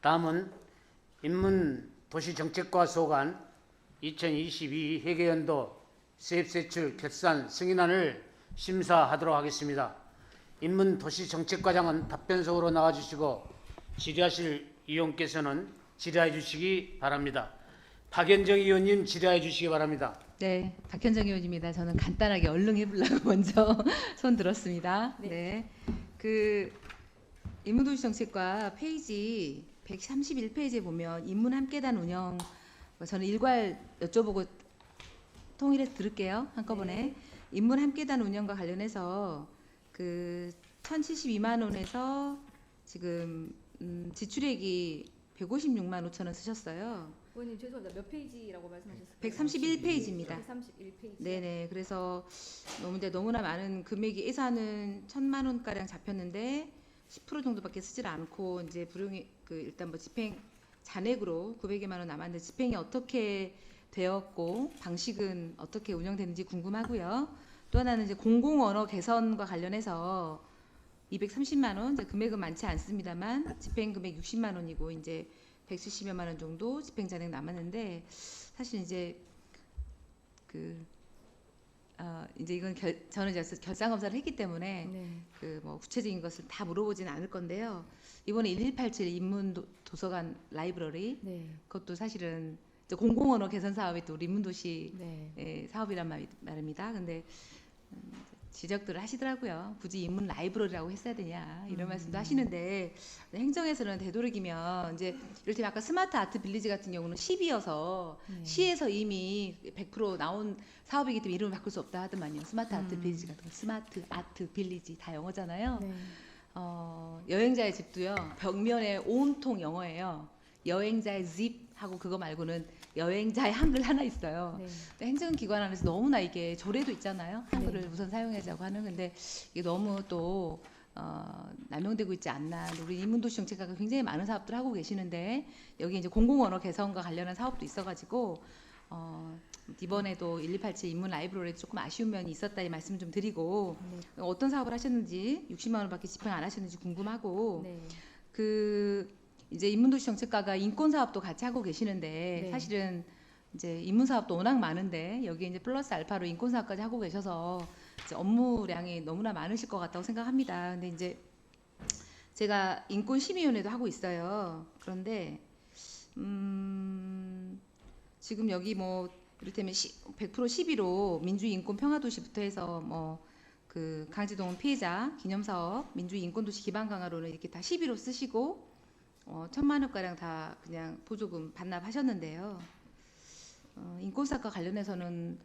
다음은 인문도시정책과 소관 2022 회계연도 세입세출 결산 승인안을 심사하도록 하겠습니다. 인문도시정책과장은 답변석으로 나와주시고 질의하실 의원께서는 질의해 주시기 바랍니다. 박현정 의원님 질의해 주시기 바랍니다. 네, 박현정 의원입니다. 저는 간단하게 얼른 해보려고 먼저 손 들었습니다. 네. 그 인문도시정책과 페이지 131페이지에 보면 인문 함께단 운영, 저는 일괄 여쭤보고 통일해서 들을게요. 한꺼번에. 네. 인문 함께단 운영과 관련해서 그 1,072만 원에서 지금 지출액이 156만 5천 원 쓰셨어요. 의원님 죄송합니다. 몇 페이지라고 말씀하셨어요? 131페이지입니다. 131페이지. 네네. 그래서 너무나 많은 금액이 예산은 1,000만 원 가량 잡혔는데 10% 정도밖에 쓰질 않고 이제 불용이 일단 뭐 집행 잔액으로 900여만 원 남았는데 집행이 어떻게 되었고 방식은 어떻게 운영되는지 궁금하고요. 또 하나는 이제 공공 언어 개선과 관련해서 230만 원, 이제 금액은 많지 않습니다만 집행 금액 60만 원이고 이제 170여만 원 정도 집행 잔액 남았는데 사실 이제 이제 이건 저는 이제 결산 검사를 했기 때문에 네. 뭐 구체적인 것을 다 물어보지는 않을 건데요. 이번에 1187 인문 도서관 라이브러리 네. 그것도 사실은 이제 공공 언어 개선 사업이 또 우리 인문도시 네. 사업이란 말입니다. 근데 지적들을 하시더라고요. 굳이 인문 라이브러리라고 했어야 되냐 이런 말씀도 하시는데 행정에서는 되도록이면 이제 이를테면 아까 스마트 아트 빌리지 같은 경우는 10이어서 네. 시에서 이미 100% 나온 사업이기 때문에 이름을 바꿀 수 없다 하더만요. 스마트 아트 빌리지 같은 거, 스마트 아트 빌리지 다 영어잖아요. 네. 여행자의 집도요. 벽면에 온통 영어예요. 여행자의 집 하고 그거 말고는 여행자의 한글 하나 있어요. 네. 근데 행정기관 안에서 너무나 이게 조례도 있잖아요. 한글을 네. 우선 사용하자고 하는 근데 이게 너무 또 남용되고 있지 않나. 우리 인문도시 정책과가 굉장히 많은 사업들 하고 계시는데 여기 이제 공공언어 개선과 관련한 사업도 있어가지고 이번에도 1287 인문 라이브러리에 조금 아쉬운 면이 있었다 이 말씀 좀 드리고 네. 어떤 사업을 하셨는지 60만 원밖에 집행 안 하셨는지 궁금하고 네. 이제 인문도시 정책과가 인권 사업도 같이 하고 계시는데 네. 사실은 이제 인문 사업도 워낙 많은데 여기 이제 플러스 알파로 인권 사업까지 하고 계셔서 이제 업무량이 너무나 많으실 것 같다고 생각합니다. 근데 이제 제가 인권 심의위원회도 하고 있어요. 그런데 지금 여기 뭐 이를테면 100% 12로 민주주의 인권 평화도시부터 해서 뭐 강제동원 피해자 기념사업 민주주의 인권도시 기반 강화로는 이렇게 다 12로 쓰시고 1,000만 원가량 다 그냥 보조금 반납하셨는데요. 인권사과 관련해서는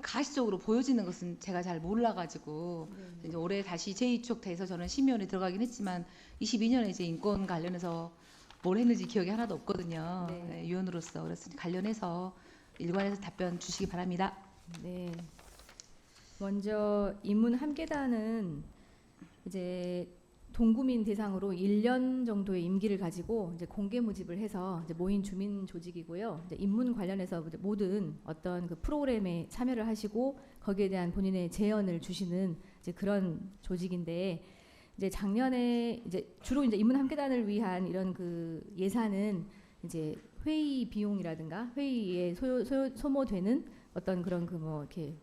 가시적으로 보여지는 것은 제가 잘 몰라가지고 네. 이제 올해 다시 재이촉돼서 저는 심의원에 들어가긴 했지만 22년에 이제 인권 관련해서 뭘 했는지 기억이 하나도 없거든요. 네. 네, 위원으로서 그래서 관련해서 일관해서 답변 주시기 바랍니다. 네. 먼저 인문 함께단은 이제 동구민 대상으로 1년 정도의 임기를 가지고 이제 공개 모집을 해서 이제 모인 주민 조직이고요. 이제 인문 관련해서 이제 모든 어떤 그 프로그램에 참여를 하시고 거기에 대한 본인의 제언을 주시는 이제 그런 조직인데 이제 작년에 이제 주로 이제 인문 함께단을 위한 이런 그 예산은 이제 회의 비용이라든가 회의에 소모되는 어떤 그런 그 뭐 이렇게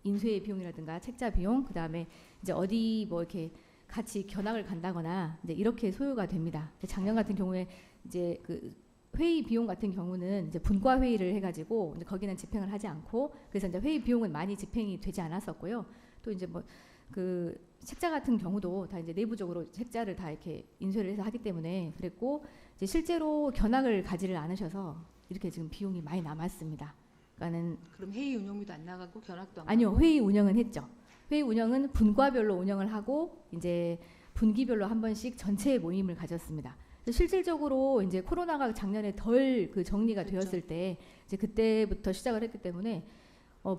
인쇄 비용이라든가 책자 비용 그다음에 이제 어디 뭐 이렇게 같이 견학을 간다거나 이제 이렇게 소요가 됩니다. 작년 같은 경우에 이제 그 회의 비용 같은 경우는 이제 분과 회의를 해가지고 이제 거기는 집행을 하지 않고 그래서 이제 회의 비용은 많이 집행이 되지 않았었고요. 또 이제 뭐 그 책자 같은 경우도 다 이제 내부적으로 책자를 다 이렇게 인쇄를 해서 하기 때문에 그랬고 이제 실제로 견학을 가지를 않으셔서 이렇게 지금 비용이 많이 남았습니다. 그러니까는 그럼 회의 운영비도 안 나가고 견학도 안 아니요 가고? 회의 운영은 했죠. 회의 운영은 분과별로 운영을 하고 이제 분기별로 한 번씩 전체 모임을 가졌습니다. 실질적으로 이제 코로나가 작년에 덜 그 정리가 그렇죠. 되었을 때 이제 그때부터 시작을 했기 때문에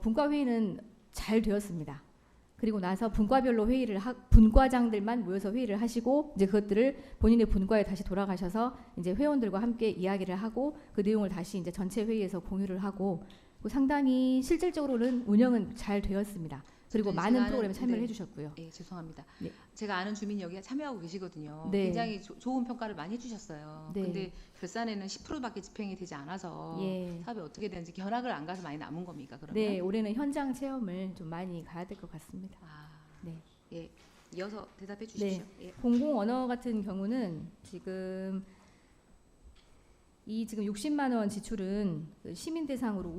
분과 회의는 잘 되었습니다. 그리고 나서 분과별로 회의를 분과장들만 모여서 회의를 하시고 이제 그것들을 본인의 분과에 다시 돌아가셔서 이제 회원들과 함께 이야기를 하고 그 내용을 다시 이제 전체 회의에서 공유를 하고 상당히 실질적으로는 운영은 잘 되었습니다. 그리고 제가 많은 아는- 프로그램에 참여를 네. 해주셨고요. 예, 죄송합니다. 네. 제가 아는 주민이 여기 참여하고 계시거든요. 네. 굉장히 좋은 평가를 많이 해주셨어요. 네. 근데 결산에는 10%밖에 집행이 되지 않아서 예. 사업이 어떻게 되는지 견학을 안 가서 많이 남은 겁니까? 그러면? 네, 올해는 현장 체험을 좀 많이 가야 될 것 같습니다. 아, 네. 예. 이어서 대답해 주십시오. 예. 공공 언어 같은 경우는 지금 60만 원 지출은 그 시민 대상으로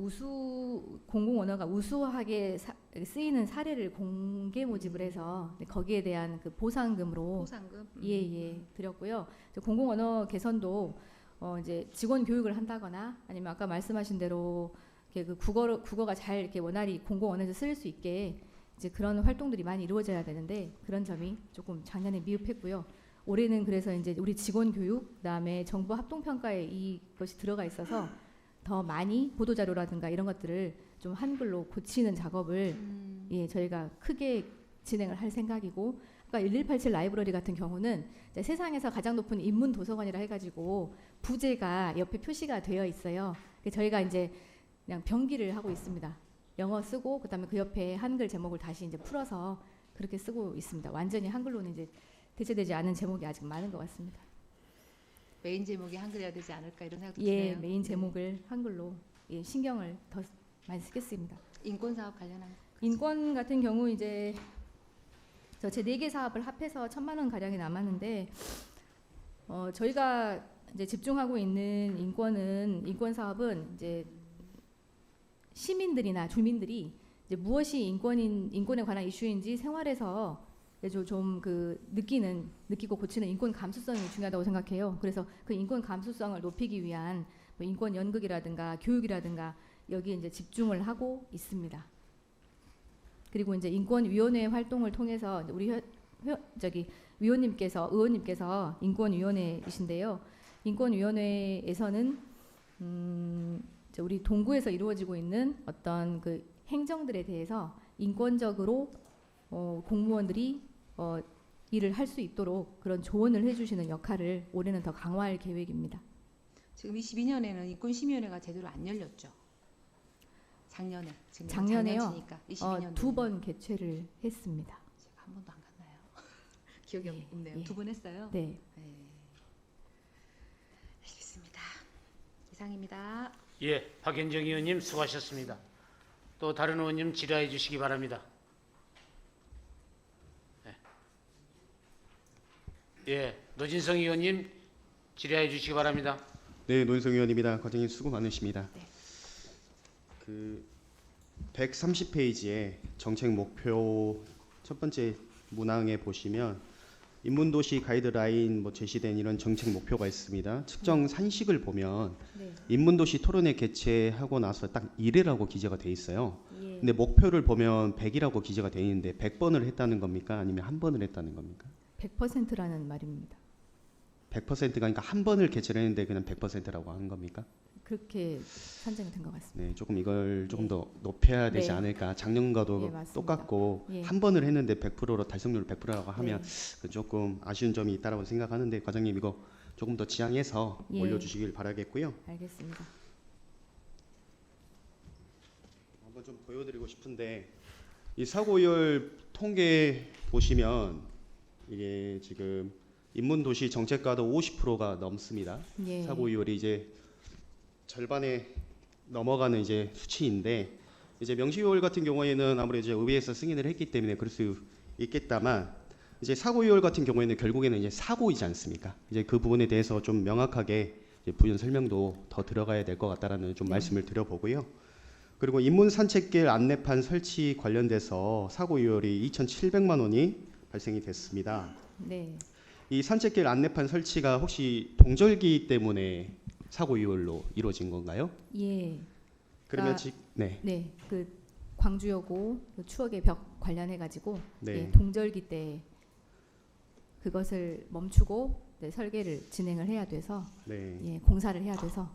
공공 언어가 우수하게 쓰이는 사례를 공개 모집을 해서 거기에 대한 그 보상금으로 포상금. 예 드렸고요. 공공 언어 개선도 이제 직원 교육을 한다거나 아니면 아까 말씀하신 대로 이렇게 그 국어가 잘 이렇게 원활히 공공 언어에서 쓸 수 있게 이제 그런 활동들이 많이 이루어져야 되는데 그런 점이 조금 작년에 미흡했고요. 올해는 그래서 이제 우리 직원 교육, 그다음에 정부 합동 평가에 이것이 들어가 있어서 더 많이 보도 자료라든가 이런 것들을 좀 한글로 고치는 작업을 예, 저희가 크게 진행을 할 생각이고, 아까 1187 라이브러리 같은 경우는 이제 세상에서 가장 높은 인문 도서관이라 해가지고 부제가 옆에 표시가 되어 있어요. 저희가 이제 그냥 병기를 하고 있습니다. 영어 쓰고 그다음에 그 옆에 한글 제목을 다시 이제 풀어서 그렇게 쓰고 있습니다. 완전히 한글로는 이제 대체되지 않은 제목이 아직 많은 것 같습니다. 메인 제목이 한글이어야 되지 않을까 이런 생각도 예, 드네요. 메인 제목을 한글로 예, 신경을 더 많이 쓰겠습니다. 인권 사업 관련한 인권 같은 경우 이제 제 4개 사업을 합해서 1,000만 원 가량이 남았는데 저희가 이제 집중하고 있는 인권 사업은 이제 시민들이나 주민들이 이제 무엇이 인권에 관한 이슈인지 생활에서 좀 느끼고 고치는 인권 감수성이 중요하다고 생각해요. 그래서 그 인권 감수성을 높이기 위한 뭐 인권 연극이라든가 교육이라든가 여기에 이제 집중을 하고 있습니다. 그리고 이제 인권위원회 활동을 통해서 우리 의원님께서 인권위원회이신데요. 인권위원회에서는 이제 우리 동구에서 이루어지고 있는 어떤 그 행정들에 대해서 인권적으로 공무원들이 일을 할 수 있도록 그런 조언을 해주시는 역할을 올해는 더 강화할 계획입니다. 지금 22년에는 인권심의위원회가 제대로 안 열렸죠. 작년에 지금 작년에요? 작년이니까 22년 2번 개최를 했습니다. 제가 한 번도 안 갔나요? 기억이 예, 없네요. 예. 2번 했어요. 네. 네. 알겠습니다. 이상입니다. 예, 박현정 의원님 수고하셨습니다. 또 다른 의원님 질의해 주시기 바랍니다. 예, 노진성 의원님 질의해 주시기 바랍니다. 네, 노인성 의원입니다. 과장님 수고 많으십니다. 네. 그 130페이지에 정책 목표 첫 번째 문항에 보시면 인문도시 가이드라인 뭐 제시된 이런 정책 목표가 있습니다. 측정 산식을 보면 네. 인문도시 토론회 개최하고 나서 딱 1회라고 기재가 돼 있어요. 예. 근데 목표를 보면 100이라고 기재가 돼 있는데 100번을 했다는 겁니까? 아니면 한 번을 했다는 겁니까? 100%라는 말입니다. 100%가 그러니까 한 번을 개최를 했는데 그냥 100%라고 하는 겁니까? 그렇게 산정이 된 것 같습니다. 네, 조금 이걸 조금 네. 더 높여야 되지 네. 않을까. 작년과도 예, 맞습니다. 똑같고 예. 한 번을 했는데 100%로 달성률 100%라고 하면 네. 조금 아쉬운 점이 있다라고 생각하는데 과장님 이거 조금 더 지양해서 예. 올려주시길 바라겠고요. 알겠습니다. 한번 좀 보여드리고 싶은데 이 사고율 통계 보시면 이게 지금 인문도시 정책과도 50%가 넘습니다. 예. 사고율이 이제 절반에 넘어가는 이제 수치인데 이제 명시효율 같은 경우에는 아무래도 이제 의회에서 승인을 했기 때문에 그럴 수 있겠다만 이제 사고율 같은 경우에는 결국에는 이제 사고이지 않습니까? 이제 그 부분에 대해서 좀 명확하게 이제 부연 설명도 더 들어가야 될 것 같다라는 좀 말씀을 드려보고요. 그리고 인문 산책길 안내판 설치 관련돼서 사고율이 2,700만 원이 발생이 됐습니다. 네. 이 산책길 안내판 설치가 혹시 동절기 때문에 사고율로 이루어진 건가요? 예. 그러면 아, 네. 네. 그 광주여고 그 추억의 벽 관련해 가지고 네. 예, 동절기 때 그것을 멈추고 네, 설계를 진행을 해야 돼서 네. 예, 공사를 해야 돼서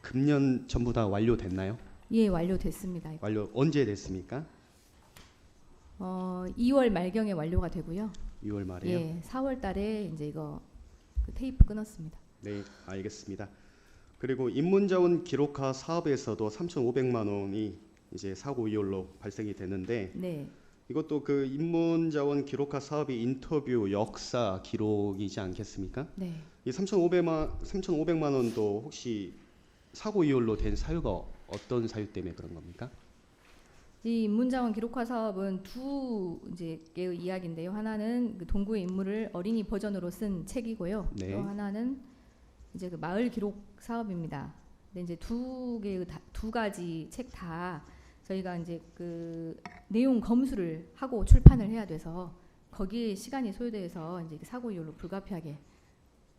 금년 전부 다 완료됐나요? 예, 완료됐습니다. 완료 언제 됐습니까? 2월 말경에 완료가 되고요. 6월 말에요. 예, 4월 달에 이제 이거 그 테이프 끊었습니다. 네, 알겠습니다. 그리고 인문자원 기록화 사업에서도 3,500만 원이 이제 사고이율로 발생이 되는데 네. 이것도 그 인문자원 기록화 사업의 인터뷰 역사 기록이지 않겠습니까? 네. 이 3,500만 원도 혹시 사고 이율로 된 사유가 어떤 사유 때문에 그런 겁니까? 이 인문자원 기록화 사업은 두 이제 개의 이야기인데요. 하나는 그 동구의 인물을 어린이 버전으로 쓴 책이고요. 네. 또 하나는 이제 그 마을 기록 사업입니다. 근데 이제 두 가지 책 다 저희가 이제 그 내용 검수를 하고 출판을 해야 돼서 거기에 시간이 소요돼서 이제 사고 이율로 불가피하게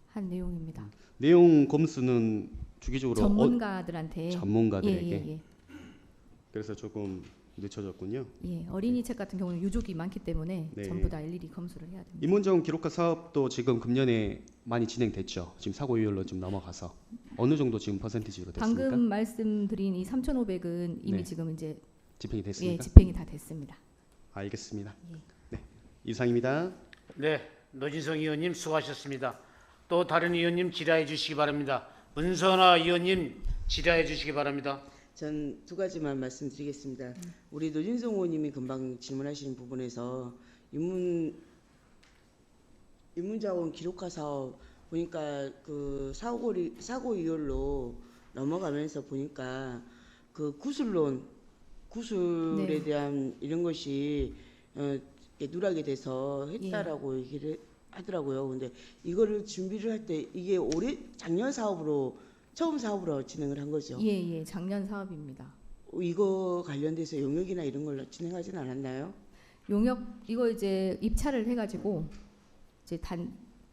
한 내용입니다. 내용 검수는 주기적으로 전문가들한테 전문가들에게 예. 그래서 조금 늦춰졌군요. 예, 어린이 책 같은 경우는 유족이 많기 때문에 네. 전부 다 일일이 검수를 해야 됩니다. 인문자원 기록화 사업도 지금 금년에 많이 진행됐죠. 지금 사고 이율로 좀 넘어가서 어느 정도 지금 퍼센티지로 됐습니까? 방금 말씀드린 이 3,500은 이미 네. 지금 이제 집행이 예, 됐습니까? 집행이 다 됐습니다. 알겠습니다. 예. 네, 이상입니다. 네, 노진성 의원님 수고하셨습니다. 또 다른 의원님 질의해 주시기 바랍니다. 문선아 의원님 질의해 주시기 바랍니다. 전 두 가지만 말씀드리겠습니다. 우리 노진성 의원님이 금방 질문하신 부분에서 인문자원 기록화 사업 보니까 그 사고 이율로 넘어가면서 보니까 그 구술에 네. 대한 이런 것이 이렇게 누락이 돼서 했다라고 얘기를 하더라고요. 근데 이거를 준비를 할 때 이게 작년 처음 사업으로 진행을 한 거죠. 예, 작년 사업입니다. 이거 관련돼서 용역이나 이런 걸 진행하진 않았나요? 용역 이거 이제 입찰을 해가지고 이제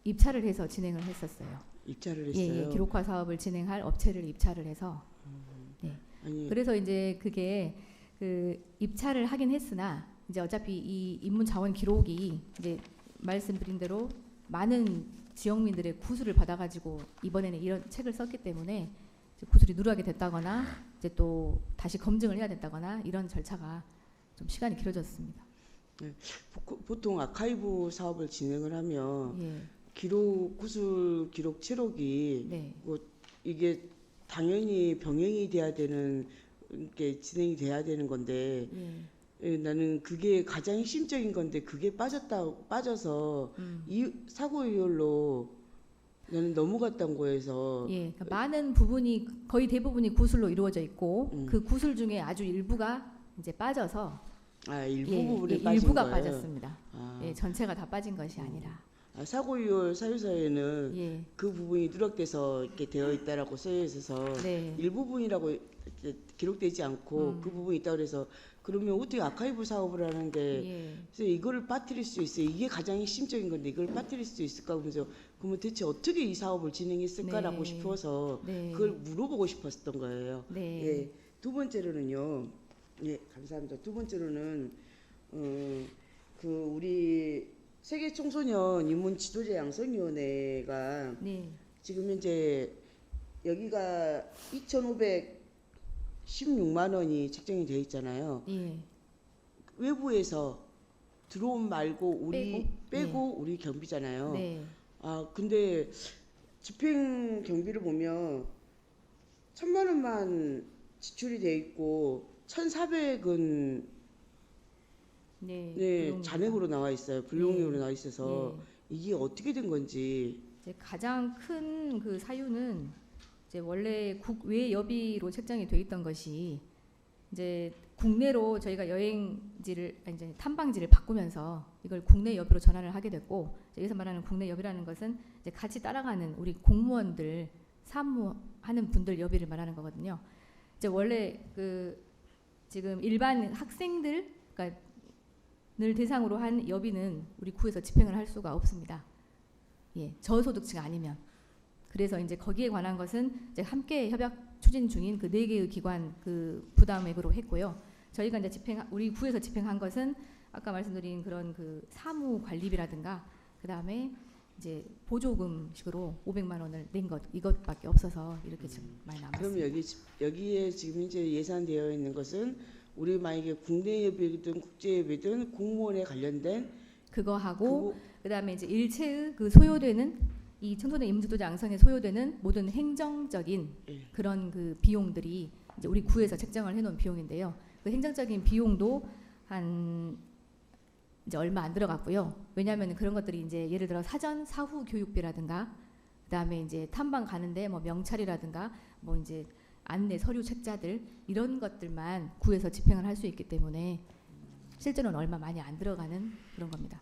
입찰을 해서 진행을 했었어요. 입찰을 했어요. 예, 기록화 사업을 진행할 업체를 입찰을 해서 아니, 그래서 이제 그게 그 입찰을 하긴 했으나 이제 어차피 이 인문 자원 기록이 이제 말씀드린 대로 많은 지역민들의 구술을 받아가지고 이번에는 이런 책을 썼기 때문에 이제 구술이 누락이 됐다거나 이제 또 다시 검증을 해야 됐다거나 이런 절차가 좀 시간이 길어졌습니다. 보통 아카이브 사업을 진행을 하면 예, 구술 기록 체록이 네, 이게 당연히 병행이 돼야 되는 게 진행이 돼야 되는 건데 나는 그게 가장 핵심적인 건데 그게 빠져서 이 사고 이율로 나는 넘어갔던 거에서 예, 그러니까 많은 부분이 거의 대부분이 구술로 이루어져 있고 그 구술 중에 아주 일부가 이제 빠져서 일부 예, 부분에 예, 빠진 일부가 거예요. 빠졌습니다. 아, 예, 전체가 다 빠진 것이 아니라 사고 이율 사유서에는 예, 그 부분이 누락돼서 이렇게 되어 있다라고 쓰여 있어서 네, 일부분이라고 이렇게 기록되지 않고 그 부분이 있다 그래서 그러면 어떻게 아카이브 사업을 하는데 예. 그래서 이거를 빠뜨릴 수 있어요. 이게 가장 핵심적인 건데 이걸 빠뜨릴 수 있을까 그러면서 그러면 대체 어떻게 이 사업을 진행했을까라고 네. 싶어서 네. 그걸 물어보고 싶었던 거예요. 네. 예. 두 번째로는요. 예, 감사합니다. 두 번째로는 그 우리 세계 청소년 인문 지도자 양성위원회가 네. 지금 현재 여기가 2,516만 원이 책정이 되어 있잖아요. 예. 외부에서 들어온 말고 우리 빼고? 우리 경비잖아요. 네. 근데 집행 경비를 보면 1,000만 원만 지출이 돼 있고 1,400은 네. 네, 그런 잔액으로 나와 있어요. 불용료로 네. 나와 있어서 이게 어떻게 된 건지. 이제 가장 큰 그 사유는 이제 원래 국외 여비로 책정이 돼 있던 것이 이제 국내로 저희가 이제 탐방지를 바꾸면서 이걸 국내 여비로 전환을 하게 됐고 여기서 말하는 국내 여비라는 것은 이제 같이 따라가는 우리 공무원들 사무하는 분들 여비를 말하는 거거든요. 이제 원래 그 지금 일반 학생들 그러니까 늘 대상으로 한 여비는 우리 구에서 집행을 할 수가 없습니다. 예, 저소득층 아니면. 그래서 이제 거기에 관한 것은 이제 함께 협약 추진 중인 그 4개의 기관 그 부담액으로 했고요. 저희가 이제 우리 구에서 집행한 것은 아까 말씀드린 그런 그 사무 관리비라든가 그다음에 이제 보조금식으로 500만 원을 낸 것 이것밖에 없어서 이렇게 좀 많이 그럼 남았습니다. 여기에 지금 이제 예산되어 있는 것은 우리 만약에 국내 여비든 국제 여비든 공무원에 관련된 그거 하고 그거 그다음에 이제 일체의 그 소요되는 이 청소년 임지도자 양성에 소요되는 모든 행정적인 그런 그 비용들이 이제 우리 구에서 책정을 해놓은 비용인데요. 그 행정적인 비용도 한 이제 얼마 안 들어갔고요. 왜냐하면 그런 것들이 이제 예를 들어 사전 사후 교육비라든가 그다음에 이제 탐방 가는데 뭐 명찰이라든가 뭐 이제 안내 서류 책자들 이런 것들만 구해서 집행을 할 수 있기 때문에 실제로는 얼마 많이 안 들어가는 그런 겁니다.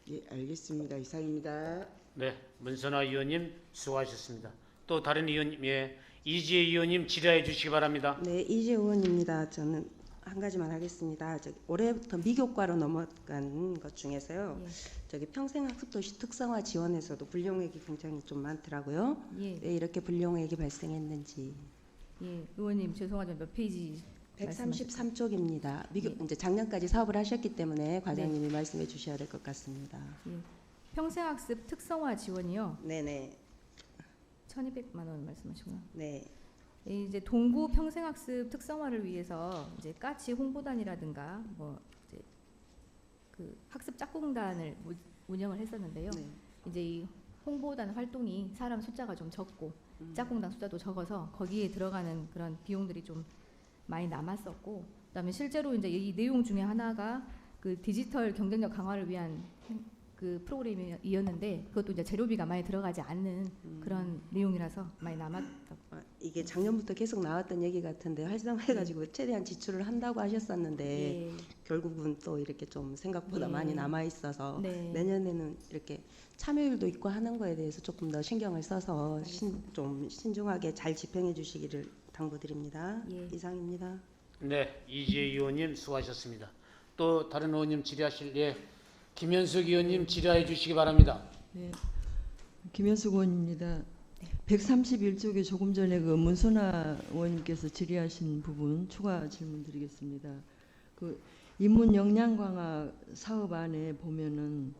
예, 알겠습니다. 이상입니다. 네, 문선화 의원님 수고하셨습니다. 또 다른 의원님, 예, 이지혜 의원님 질의해 주시기 바랍니다. 네, 이재 의원입니다. 저는 한 가지만 하겠습니다. 올해부터 미교과로 넘어간 것 중에서요. 예. 평생학습도시 특성화 지원에서도 불용액이 굉장히 좀 많더라고요. 예, 왜 이렇게 불용액이 발생했는지. 예, 의원님 죄송하지만 몇 페이지 말씀하실까요? 133쪽입니다. 예. 이제 작년까지 사업을 하셨기 때문에 과장님이 말씀해 주셔야 될 것 같습니다. 예. 평생학습 특성화 지원이요. 네네. 1,200만 원 말씀하시고요. 네. 이제 동구 평생학습 특성화를 위해서 이제 까치 홍보단이라든가 뭐 이제 그 학습 짝꿍단을 운영을 했었는데요. 네. 이제 이 홍보단 활동이 사람 숫자가 좀 적고 짝꿍단 숫자도 적어서 거기에 들어가는 그런 비용들이 좀 많이 남았었고, 그다음에 실제로 이제 이 내용 중에 하나가 그 디지털 경쟁력 강화를 위한 그 프로그램이었는데 그것도 이제 재료비가 많이 들어가지 않는 그런 내용이라서 많이 남았다고. 이게 작년부터 계속 나왔던 얘기 같은데 활성화해가지고 최대한 지출을 한다고 하셨었는데 예. 결국은 또 이렇게 좀 생각보다 예. 많이 남아 있어서 네. 내년에는 이렇게 참여율도 있고 하는 거에 대해서 조금 더 신경을 써서 좀 신중하게 잘 집행해 주시기를 당부드립니다. 예. 이상입니다. 네, 이지혜 의원님 수고하셨습니다. 또 다른 의원님 질의하실, 예, 김현숙 의원님 질의해 주시기 바랍니다. 네, 김현숙 의원입니다. 131쪽에 조금 전에 그 문선화 의원님께서 질의하신 부분 추가 질문 드리겠습니다. 그 인문 역량 강화 사업 안에 보면은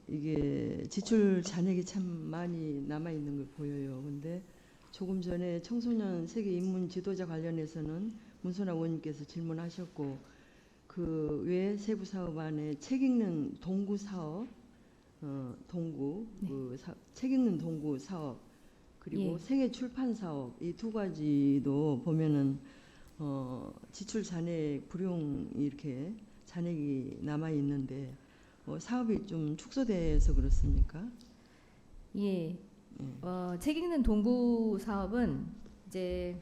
이게 지출 잔액이 참 많이 남아 있는 걸 보여요. 근데 조금 전에 청소년 세계 인문 지도자 관련해서는 문선화 의원님께서 질문하셨고, 그 외 세부 사업 안에 책 읽는 동구 사업, 동구 책 읽는 동구 사업, 그리고 예. 생애 출판 사업, 이 두 가지도 보면은 지출 잔액 불용 이렇게 잔액이 남아 있는데 사업이 좀 축소돼서 그렇습니까? 예. 책 읽는 동구 사업은 이제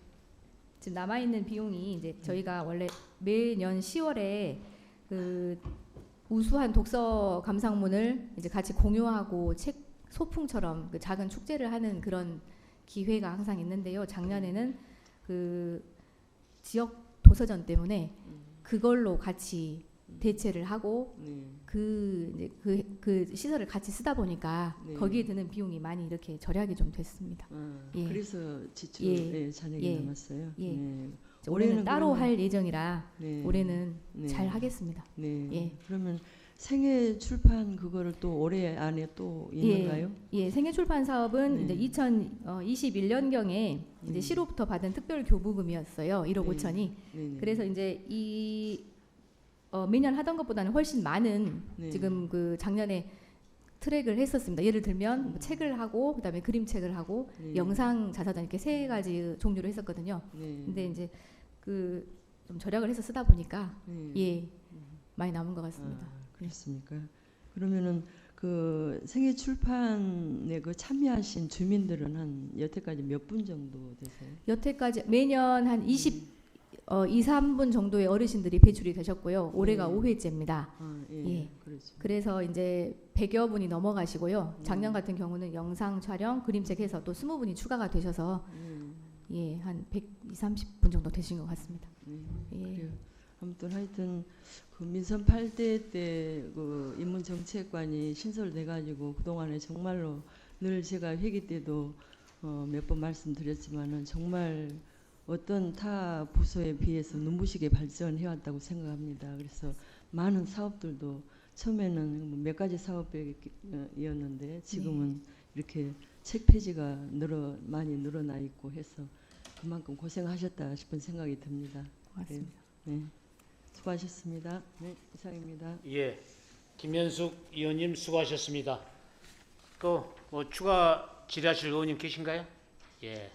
지금 남아 있는 비용이 이제 저희가 원래 매년 10월에 그 우수한 독서 감상문을 이제 같이 공유하고 책 소풍처럼 그 작은 축제를 하는 그런 기회가 항상 있는데요. 작년에는 그 지역 도서전 때문에 그걸로 같이 대체를 하고 네. 그 시설을 같이 쓰다 보니까 네. 거기에 드는 비용이 많이 이렇게 절약이 좀 됐습니다. 예. 그래서 지출 예. 잔액이 예. 남았어요. 예. 네. 올해는 따로 그러면- 할 예정이라 네. 올해는 네. 잘 하겠습니다. 네. 예. 그러면 생애 출판 그거를 또 올해 안에 또 있는가요? 예, 생애 출판 사업은 네. 이제 2021년경에 이제 시로부터 받은 특별 교부금이었어요. 1억 네. 5천이. 네네. 그래서 이제 매년 하던 것보다는 훨씬 많은 네. 지금 그 작년에 트랙을 했었습니다. 예를 들면 뭐 책을 하고 그다음에 그림책을 하고 네. 영상 자사전 이렇게 세 가지 종류로 했었거든요. 네. 근데 이제 그 좀 절약을 해서 쓰다 보니까 네. 예 많이 남은 것 같습니다. 그렇습니까? 그러면은 그 생애 출판에 그 참여하신 주민들은 한 여태까지 몇 분 정도 되세요? 여태까지 매년 한 2, 3분 정도의 어르신들이 배출이 되셨고요. 올해가 5회째입니다. 예. 예. 그렇죠. 그래서 이제 100여 분이 넘어가시고요. 작년 같은 경우는 영상 촬영, 그림책 해서 또 20분이 추가가 되셔서 예, 한 120, 30분 정도 되신 것 같습니다. 예. 그래요. 아무튼 하여튼 그 민선 8대 때 그 인문정책관이 신설돼 가지고 그동안에 정말로 늘 제가 회기 때도 몇 번 말씀드렸지만은 정말 어떤 타 부서에 비해서 눈부시게 발전해 왔다고 생각합니다. 그래서 많은 사업들도 처음에는 몇 가지 사업이었는데 지금은 이렇게 책 폐지가 많이 늘어나 있고 해서 그만큼 고생하셨다 싶은 생각이 듭니다. 고맙습니다. 네. 수고하셨습니다. 네, 이상입니다. 예, 김현숙 의원님 수고하셨습니다. 또 뭐 추가 질의하실 의원님 계신가요? 예,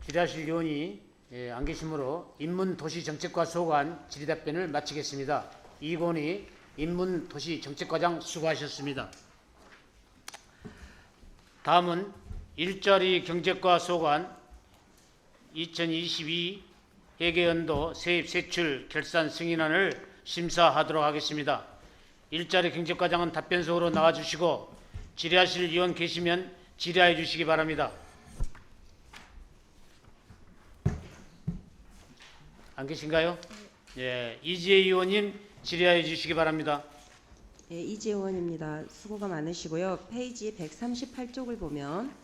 질의하실 의원이 예, 안 계시므로 인문도시정책과 소관 질의답변을 마치겠습니다. 이건희 인문도시정책과장 수고하셨습니다. 다음은 일자리 경제과 소관 2022 회계연도 세입 세출 결산 승인안을 심사하도록 하겠습니다. 일자리 경제과장은 답변석으로 나와주시고 질의하실 위원 계시면 질의해 주시기 바랍니다. 안 계신가요? 예, 이지혜 의원님 질의해 주시기 바랍니다. 예, 이지혜 의원입니다. 수고가 많으시고요. 페이지 138쪽을 보면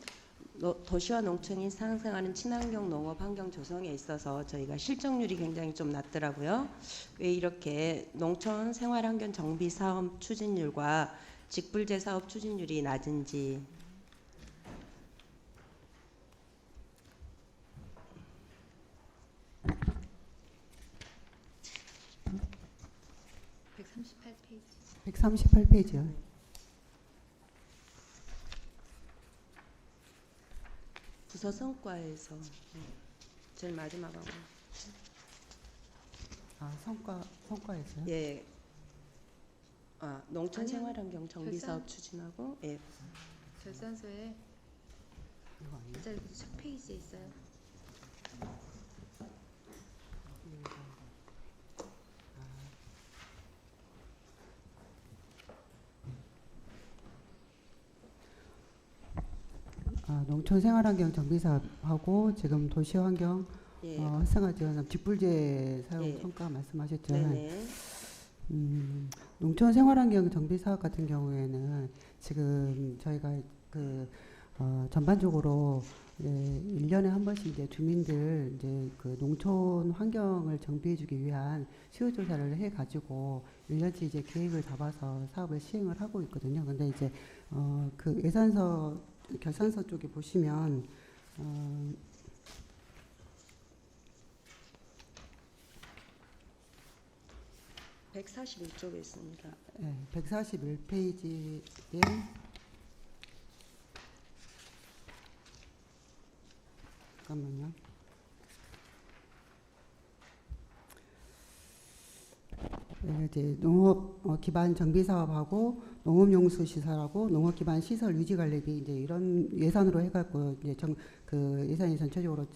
도시와 농촌이 상생하는 친환경 농업 환경 조성에 있어서 저희가 실적률이 굉장히 좀 낮더라고요. 왜 이렇게 농촌 생활환경 정비 사업 추진율과 직불제 사업 추진율이 낮은지. 페이지. 138페이지요. 부서 성과에서 제일 마지막하고. 아, 성과에서요? 예. 아, 농촌 아니요. 생활환경 정비 사업 추진하고 예. 결산서에 이거 아니에요? 첫 페이지에 있어요. 아, 농촌 생활환경 정비 사업하고 지금 도시환경 예. 활성화 지원 직불제 사용 예. 성과 말씀하셨죠. 네네. 농촌 생활환경 정비 사업 같은 경우에는 지금 저희가 전반적으로 1년에 한 번씩 이제 주민들 이제 그 농촌 환경을 정비해주기 위한 시효 조사를 해가지고 1년치 이제 계획을 잡아서 사업을 시행을 하고 있거든요. 근데 이제 그 예산서 결산서 쪽에 보시면 141쪽에 있습니다. 141페이지에 잠깐만요. 이제 농업 기반 정비 사업하고 농업용수 시설하고 농업 기반 시설 유지 관리비 이제 이런 예산으로 해갖고 이제 그 예산이 전체적으로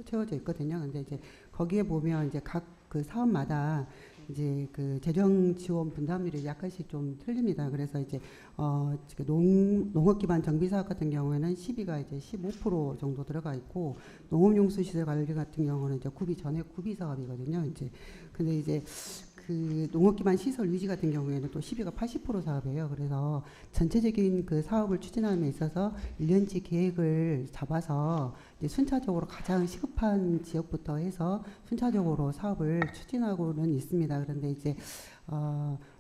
채워져 있거든요. 근데 이제 거기에 보면 이제 각 그 사업마다 이제 그 재정 지원 분담률이 약간씩 좀 틀립니다. 그래서 이제 농업 기반 정비 사업 같은 경우에는 12가 이제 15% 정도 들어가 있고 농업용수 시설 관리 같은 경우는 이제 구비 전액 구비 사업이거든요. 이제 근데 이제 그 농업 기반 시설 유지 같은 경우에는 또 12가 80% 사업이에요. 그래서 전체적인 그 사업을 추진함에 있어서 1년치 계획을 잡아서 이제 순차적으로 가장 시급한 지역부터 해서 순차적으로 사업을 추진하고는 있습니다. 그런데 이제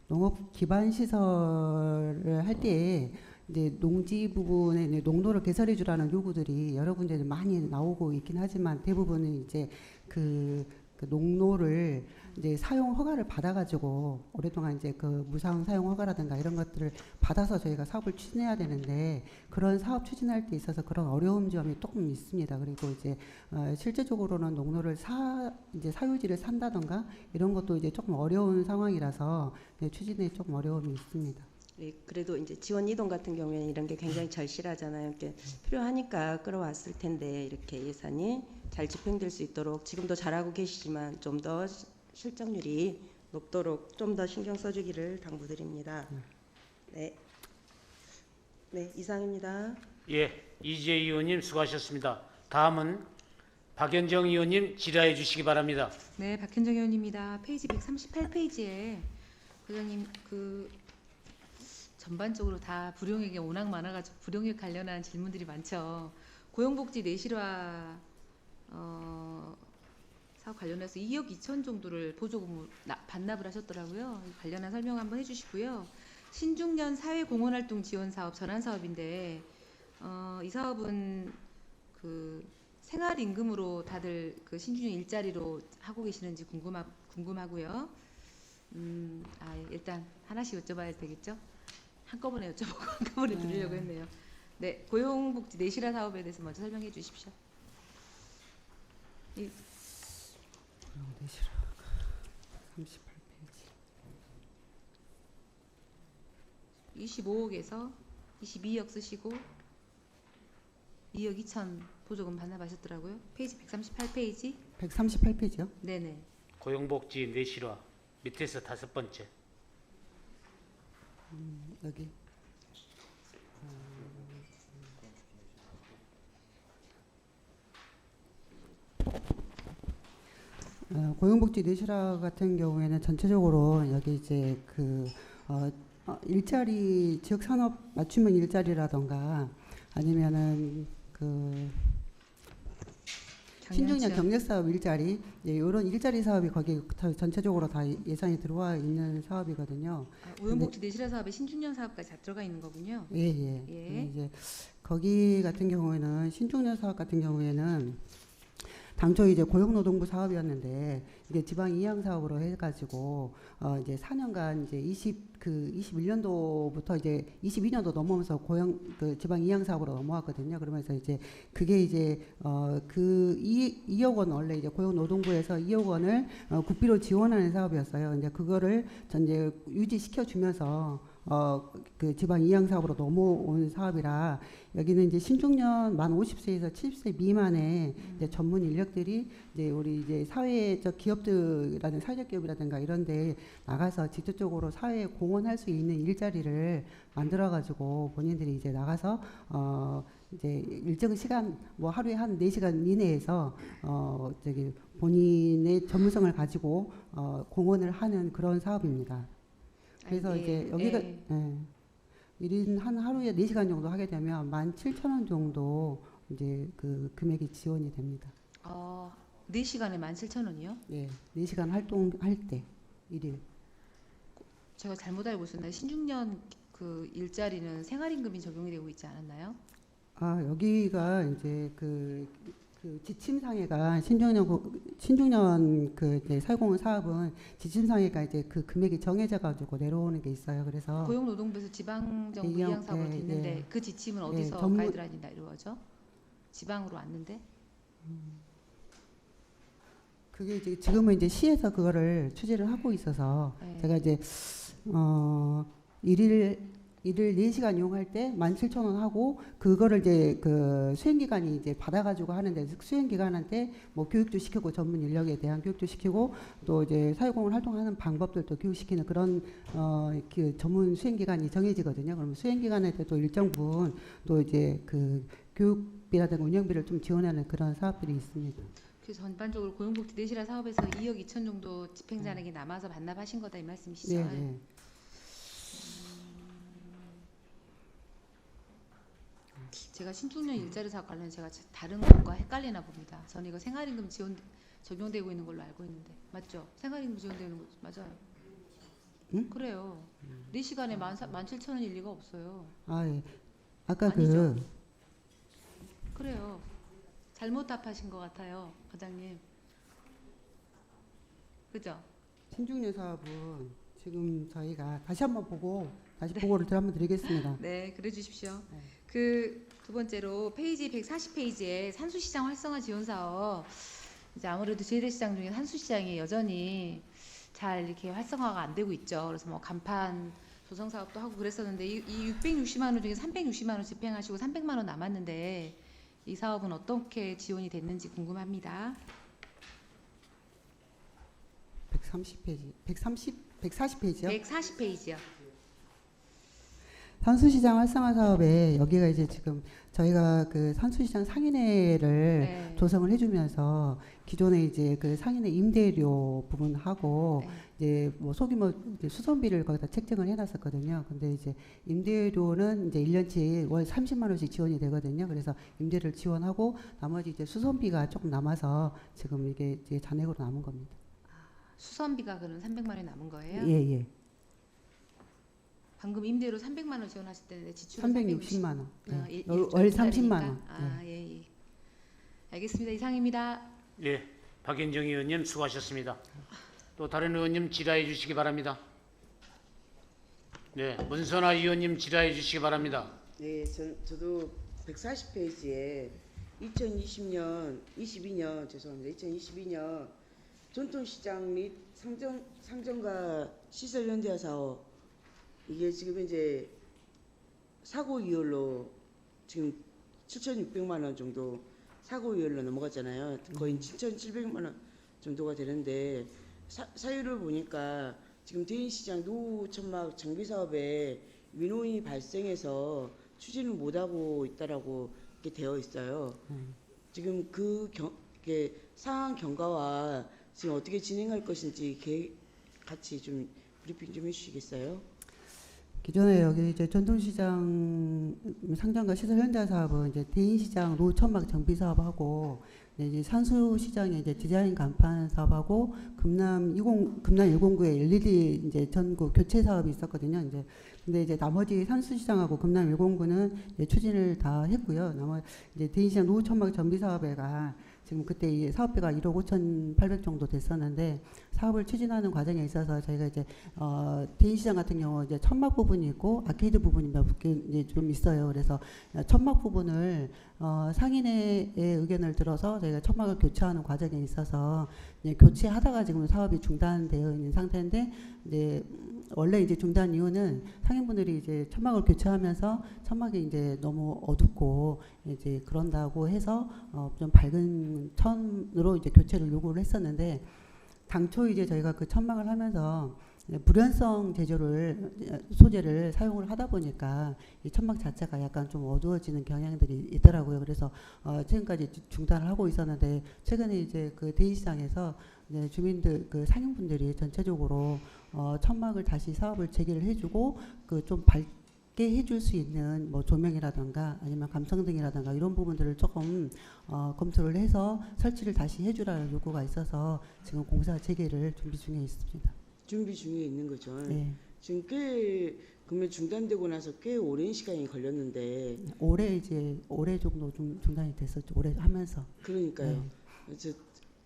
농업 기반 시설을 할 때에 이제 농지 부분에 이제 농도를 개설해 주라는 요구들이 여러 군데 많이 나오고 있긴 하지만 대부분은 이제 그 농로를 이제 사용 허가를 받아가지고 오랫동안 이제 그 무상 사용 허가라든가 이런 것들을 받아서 저희가 사업을 추진해야 되는데 그런 사업 추진할 때 있어서 그런 어려운 점이 조금 있습니다. 그리고 이제 실제적으로는 농로를 이제 사유지를 산다던가 이런 것도 이제 조금 어려운 상황이라서 추진에 조금 어려움이 있습니다. 네, 그래도 이제 지원 이동 같은 경우에는 이런 게 굉장히 절실하잖아요. 이렇게 필요하니까 끌어왔을 텐데 이렇게 예산이 잘 집행될 수 있도록 지금도 잘하고 계시지만 좀 더 실적률이 높도록 좀 더 신경 써주기를 당부드립니다. 네, 네 이상입니다. 예, 이지혜 의원님 수고하셨습니다. 다음은 박연정 의원님 질의해 주시기 바랍니다. 네, 박현정 의원입니다. 페이지 138페이지에 부장님 그 전반적으로 다 불용액이 워낙 많아가지고 불용액 관련한 질문들이 많죠. 고용복지 내실화 사업 관련해서 2억 2천 정도를 보조금을 반납을 하셨더라고요. 관련한 설명 한번 해주시고요. 신중년 사회공헌활동 지원 사업 전환 사업인데 이 사업은 그 생활 임금으로 다들 그 신중년 일자리로 하고 계시는지 궁금하고요. 일단 하나씩 여쭤봐야 되겠죠? 한꺼번에 여쭤보고 한꺼번에 들으려고 했네요. 네, 고용복지 내실화 사업에 대해서 먼저 설명해 주십시오. 내시라 38페이지. 25억에서 22억 쓰시고 2억 2천 보조금 반납하셨더라고요. 페이지 138페이지. 138페이지요? 네네. 고용복지 내실화 밑에서 5번째. 여기. 고용복지 내실화 같은 경우에는 전체적으로 여기 이제 일자리 지역 산업 맞춤형 일자리라던가 아니면은 신중년 경력사업 일자리 이런 일자리 사업이 거기 전체적으로 다 예산이 들어와 있는 사업이거든요. 고용복지 내실화 사업에 신중년 사업까지 다 들어가 있는 거군요. 예. 예. 이제 거기 같은 경우에는 신중년 사업 같은 경우에는 당초 이제 고용노동부 사업이었는데 이게 지방 이양 사업으로 해가지고 이제 4년간 이제 21년도부터 이제 22년도 넘어오면서 지방 이양 사업으로 넘어왔거든요. 그러면서 이제 그게 이제 2억 원 원래 이제 고용노동부에서 2억 원을 국비로 지원하는 사업이었어요. 이제 그거를 이제 유지시켜 주면서 지방 이양 사업으로 넘어온 사업이라 여기는 이제 신중년 만 50세에서 70세 미만의 이제 전문 인력들이 이제 우리 이제 사회적 기업들이라든가 사회적 기업이라든가 이런데 나가서 직접적으로 사회에 공헌할 수 있는 일자리를 만들어가지고 본인들이 이제 나가서 이제 일정 시간 뭐 하루에 한 4시간 이내에서 본인의 전문성을 가지고 공헌을 하는 그런 사업입니다. 그래서 이제 여기가 1인 한 하루에 4시간 정도 하게 되면 17,000원 정도 이제 그 금액이 지원이 됩니다. 4시간에 17,000원이요? 네, 4시간 활동할 때 1일. 제가 잘못 알고 있었나요? 신중년 그 일자리는 생활임금이 적용이 되고 있지 않았나요? 여기가 이제 그 지침상에가 신중년 이제 사회공헌 사업은 지침상에가 이제 그 금액이 정해져 가지고 내려오는 게 있어요. 그래서 고용노동부에서 지방정부 이양 사업으로 됐는데 그 지침은 어디서 가이드라인이 이루어져? 지방으로 왔는데? 그게 이제 지금은 이제 시에서 그거를 추진을 하고 있어서 제가 이제 일일 4시간 이용할 때 17,000원 하고 그거를 이제 그 수행 기간이 이제 받아가지고 하는데 수행 기간한테 뭐 교육도 시키고 전문 인력에 대한 교육도 시키고 또 이제 사회공헌 활동하는 방법들도 교육시키는 그런 그 전문 수행 기간이 정해지거든요. 그러면 수행 기간에 또 일정 부분 또 이제 그 교육비라든가 운영비를 좀 지원하는 그런 사업들이 있습니다. 그래서 전반적으로 고용복지 내실화 사업에서 2억 2천 정도 집행자에게 남아서 반납하신 거다 이 말씀이시죠? 네. 제가 신중년 일자리 사업 관련 제가 다른 것과 헷갈리나 봅니다. 저는 이거 생활임금 지원 적용되고 있는 걸로 알고 있는데 맞죠? 생활임금 지원되는 거 맞아요? 응? 그래요. 4시간에 17,000원일 리가 없어요. 예. 아까 아니죠? 그래요. 잘못 답하신 것 같아요, 과장님. 그죠? 신중년 사업은 지금 저희가 다시 한번 보고 다시 보고를 한번 드리겠습니다. 네, 그래 주십시오. 그 두 번째로 페이지 140페이지에 산수시장 활성화 지원 사업 이제 아무래도 재래시장 중에 산수시장이 여전히 잘 이렇게 활성화가 안 되고 있죠. 그래서 뭐 간판 조성 사업도 하고 그랬었는데 이 660만 원 중에 360만 원 집행하시고 300만 원 남았는데 이 사업은 어떻게 지원이 됐는지 궁금합니다. 140페이지요? 140페이지요. 산수시장 활성화 사업에 여기가 이제 지금 저희가 그 산수시장 상인회를 조성을 해주면서 기존에 이제 그 상인회 임대료 부분하고 이제 뭐 소규모 이제 수선비를 거기다 책정을 해놨었거든요. 근데 이제 임대료는 이제 1년치 월 30만 원씩 지원이 되거든요. 그래서 임대료를 지원하고 나머지 이제 수선비가 조금 남아서 지금 이게 이제 잔액으로 남은 겁니다. 수선비가 그럼 300만 원이 남은 거예요? 예. 방금 임대료 300만 원 지원하실 때는 지출은 360만 원. 월 30만 원. 예. 알겠습니다. 이상입니다. 예, 박연정 의원님 수고하셨습니다. 또 다른 의원님 질의해 주시기 바랍니다. 네, 문선아 의원님 질의해 주시기 바랍니다. 네, 저도 140페이지에 2022년 전통시장 및 상점과 시설 현대화 사업 이게 지금 이제 사고 이율로 지금 7,600만 원 정도 사고 이율로 넘어갔잖아요. 거의 7,700만 원 정도가 되는데 사유를 보니까 지금 대인시장 노후 천막 정비 사업에 민원이 발생해서 추진을 못하고 있다라고 이렇게 되어 있어요. 지금 이게 상황 경과와 지금 어떻게 진행할 것인지 같이 좀 브리핑 좀 해주시겠어요? 기존에 여기 이제 전통시장 상점과 시설 현대화 사업은 이제 대인시장 노후 천막 정비 사업하고 이제 산수시장의 이제 디자인 간판 사업하고 금남 109의 LED 이제 전구 교체 사업이 있었거든요. 이제 근데 이제 나머지 산수시장하고 금남 109는 이제 추진을 다 했고요. 나머지 이제 대인시장 노후 천막 정비 사업에가 지금 그때 이 사업비가 1억 5,800 정도 됐었는데 사업을 추진하는 과정에 있어서 저희가 이제 대인시장 같은 경우 이제 천막 부분이 있고 아케이드 부분이 몇 개 이제 좀 있어요. 그래서 천막 부분을 상인의 의견을 들어서 저희가 천막을 교체하는 과정에 있어서 이제 교체하다가 지금 사업이 중단되어 있는 상태인데 이제 원래 이제 중단 이유는 상인분들이 이제 천막을 교체하면서 천막이 이제 너무 어둡고 이제 그런다고 해서 좀 밝은 천으로 이제 교체를 요구를 했었는데 당초 이제 저희가 그 천막을 하면서 불연성 소재를 사용을 하다 보니까 이 천막 자체가 약간 좀 어두워지는 경향들이 있더라고요. 그래서 지금까지 중단을 하고 있었는데 최근에 이제 그 대인시장에서 이제 주민들 그 상인분들이 전체적으로 천막을 다시 사업을 재개를 해주고 그 좀 밝게 해줄 수 있는 뭐 조명이라든가 아니면 감성등이라든가 이런 부분들을 조금 검토를 해서 설치를 다시 해주라는 요구가 있어서 지금 공사 재개를 준비 중에 있습니다. 준비 중에 있는 거죠. 네. 지금 그러면 중단되고 나서 꽤 오랜 시간이 걸렸는데 올해 정도 좀 중단이 됐었죠. 올해 하면서. 그러니까요.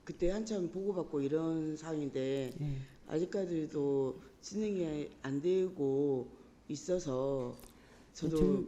그때 한참 보고받고 이런 상황인데 네. 아직까지도 진행이 안 되고 있어서 저도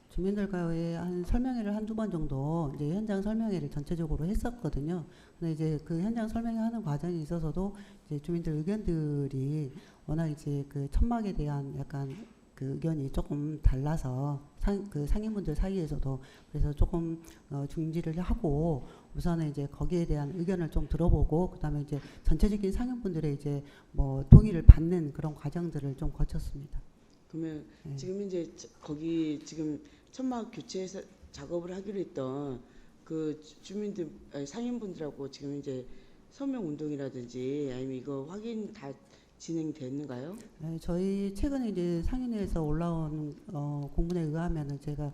주민들과의 한 설명회를 한두 번 정도 이제 현장 설명회를 전체적으로 했었거든요. 근데 이제 그 현장 설명회 하는 과정에 있어서도 이제 주민들 의견들이 워낙 이제 그 천막에 대한 약간 그 의견이 조금 달라서 상인분들 사이에서도 그래서 조금 중지를 하고 우선은 이제 거기에 대한 의견을 좀 들어보고 그다음에 이제 전체적인 상인분들의 이제 뭐 동의를 받는 그런 과정들을 좀 거쳤습니다. 그러면 지금 이제 거기 지금 천막 교체해서 작업을 하기로 했던 그 주민들 상인분들하고 지금 이제 서명 운동이라든지 아니면 이거 확인 다 진행됐는가요? 네, 저희 최근에 이제 상인회에서 올라온 공문에 의하면은 제가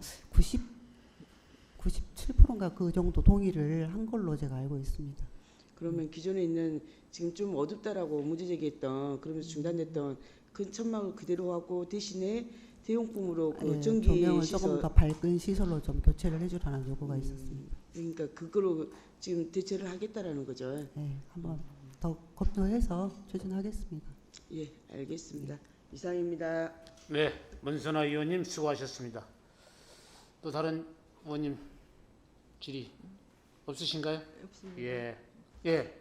97%인가 그 정도 동의를 한 걸로 제가 알고 있습니다. 그러면 기존에 있는 지금 좀 어둡다라고 문제 제기했던 그러면서 중단됐던 그 천막을 그대로 하고 대신에 대용품으로 그 전기 조명을 시설 조금 더 밝은 시설로 좀 교체를 해주라는 요구가 있었습니다. 그러니까 그걸로 지금 대체를 하겠다라는 거죠. 네, 한번 더 검토해서 추진하겠습니다. 예, 알겠습니다. 이상입니다. 네, 문선화 의원님 수고하셨습니다. 또 다른 의원님 질의 없으신가요? 없습니다. 예,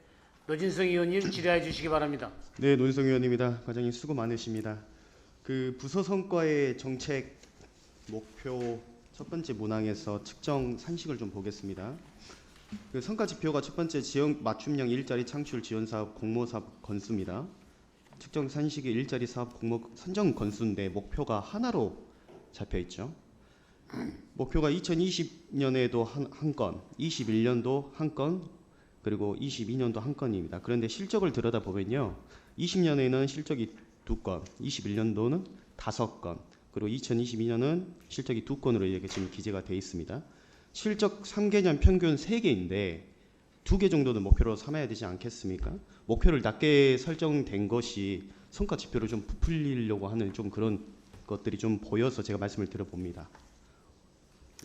노진성 의원님 질의해 주시기 바랍니다. 네, 노인성 의원입니다. 과장님 수고 많으십니다. 그 부서 성과의 정책 목표 첫 번째 문항에서 측정 산식을 좀 보겠습니다. 그 성과 지표가 첫 번째 지역 맞춤형 일자리 창출 지원 사업 공모 사업 건수입니다. 측정 산식의 일자리 사업 공모 선정 건수인데 목표가 하나로 잡혀 있죠. 목표가 2020년에도 한 건, 21년도 한 건, 그리고 22년도 한 건입니다. 그런데 실적을 들여다보면요. 20년에는 실적이 2건, 21년도는 5건, 그리고 2022년은 실적이 2건으로 이렇게 지금 기재가 되어 있습니다. 실적 3개년 평균 3개인데 2개 정도는 목표로 삼아야 되지 않겠습니까? 목표를 낮게 설정된 것이 성과 지표를 좀 부풀리려고 하는 좀 그런 것들이 좀 보여서 제가 말씀을 드려봅니다.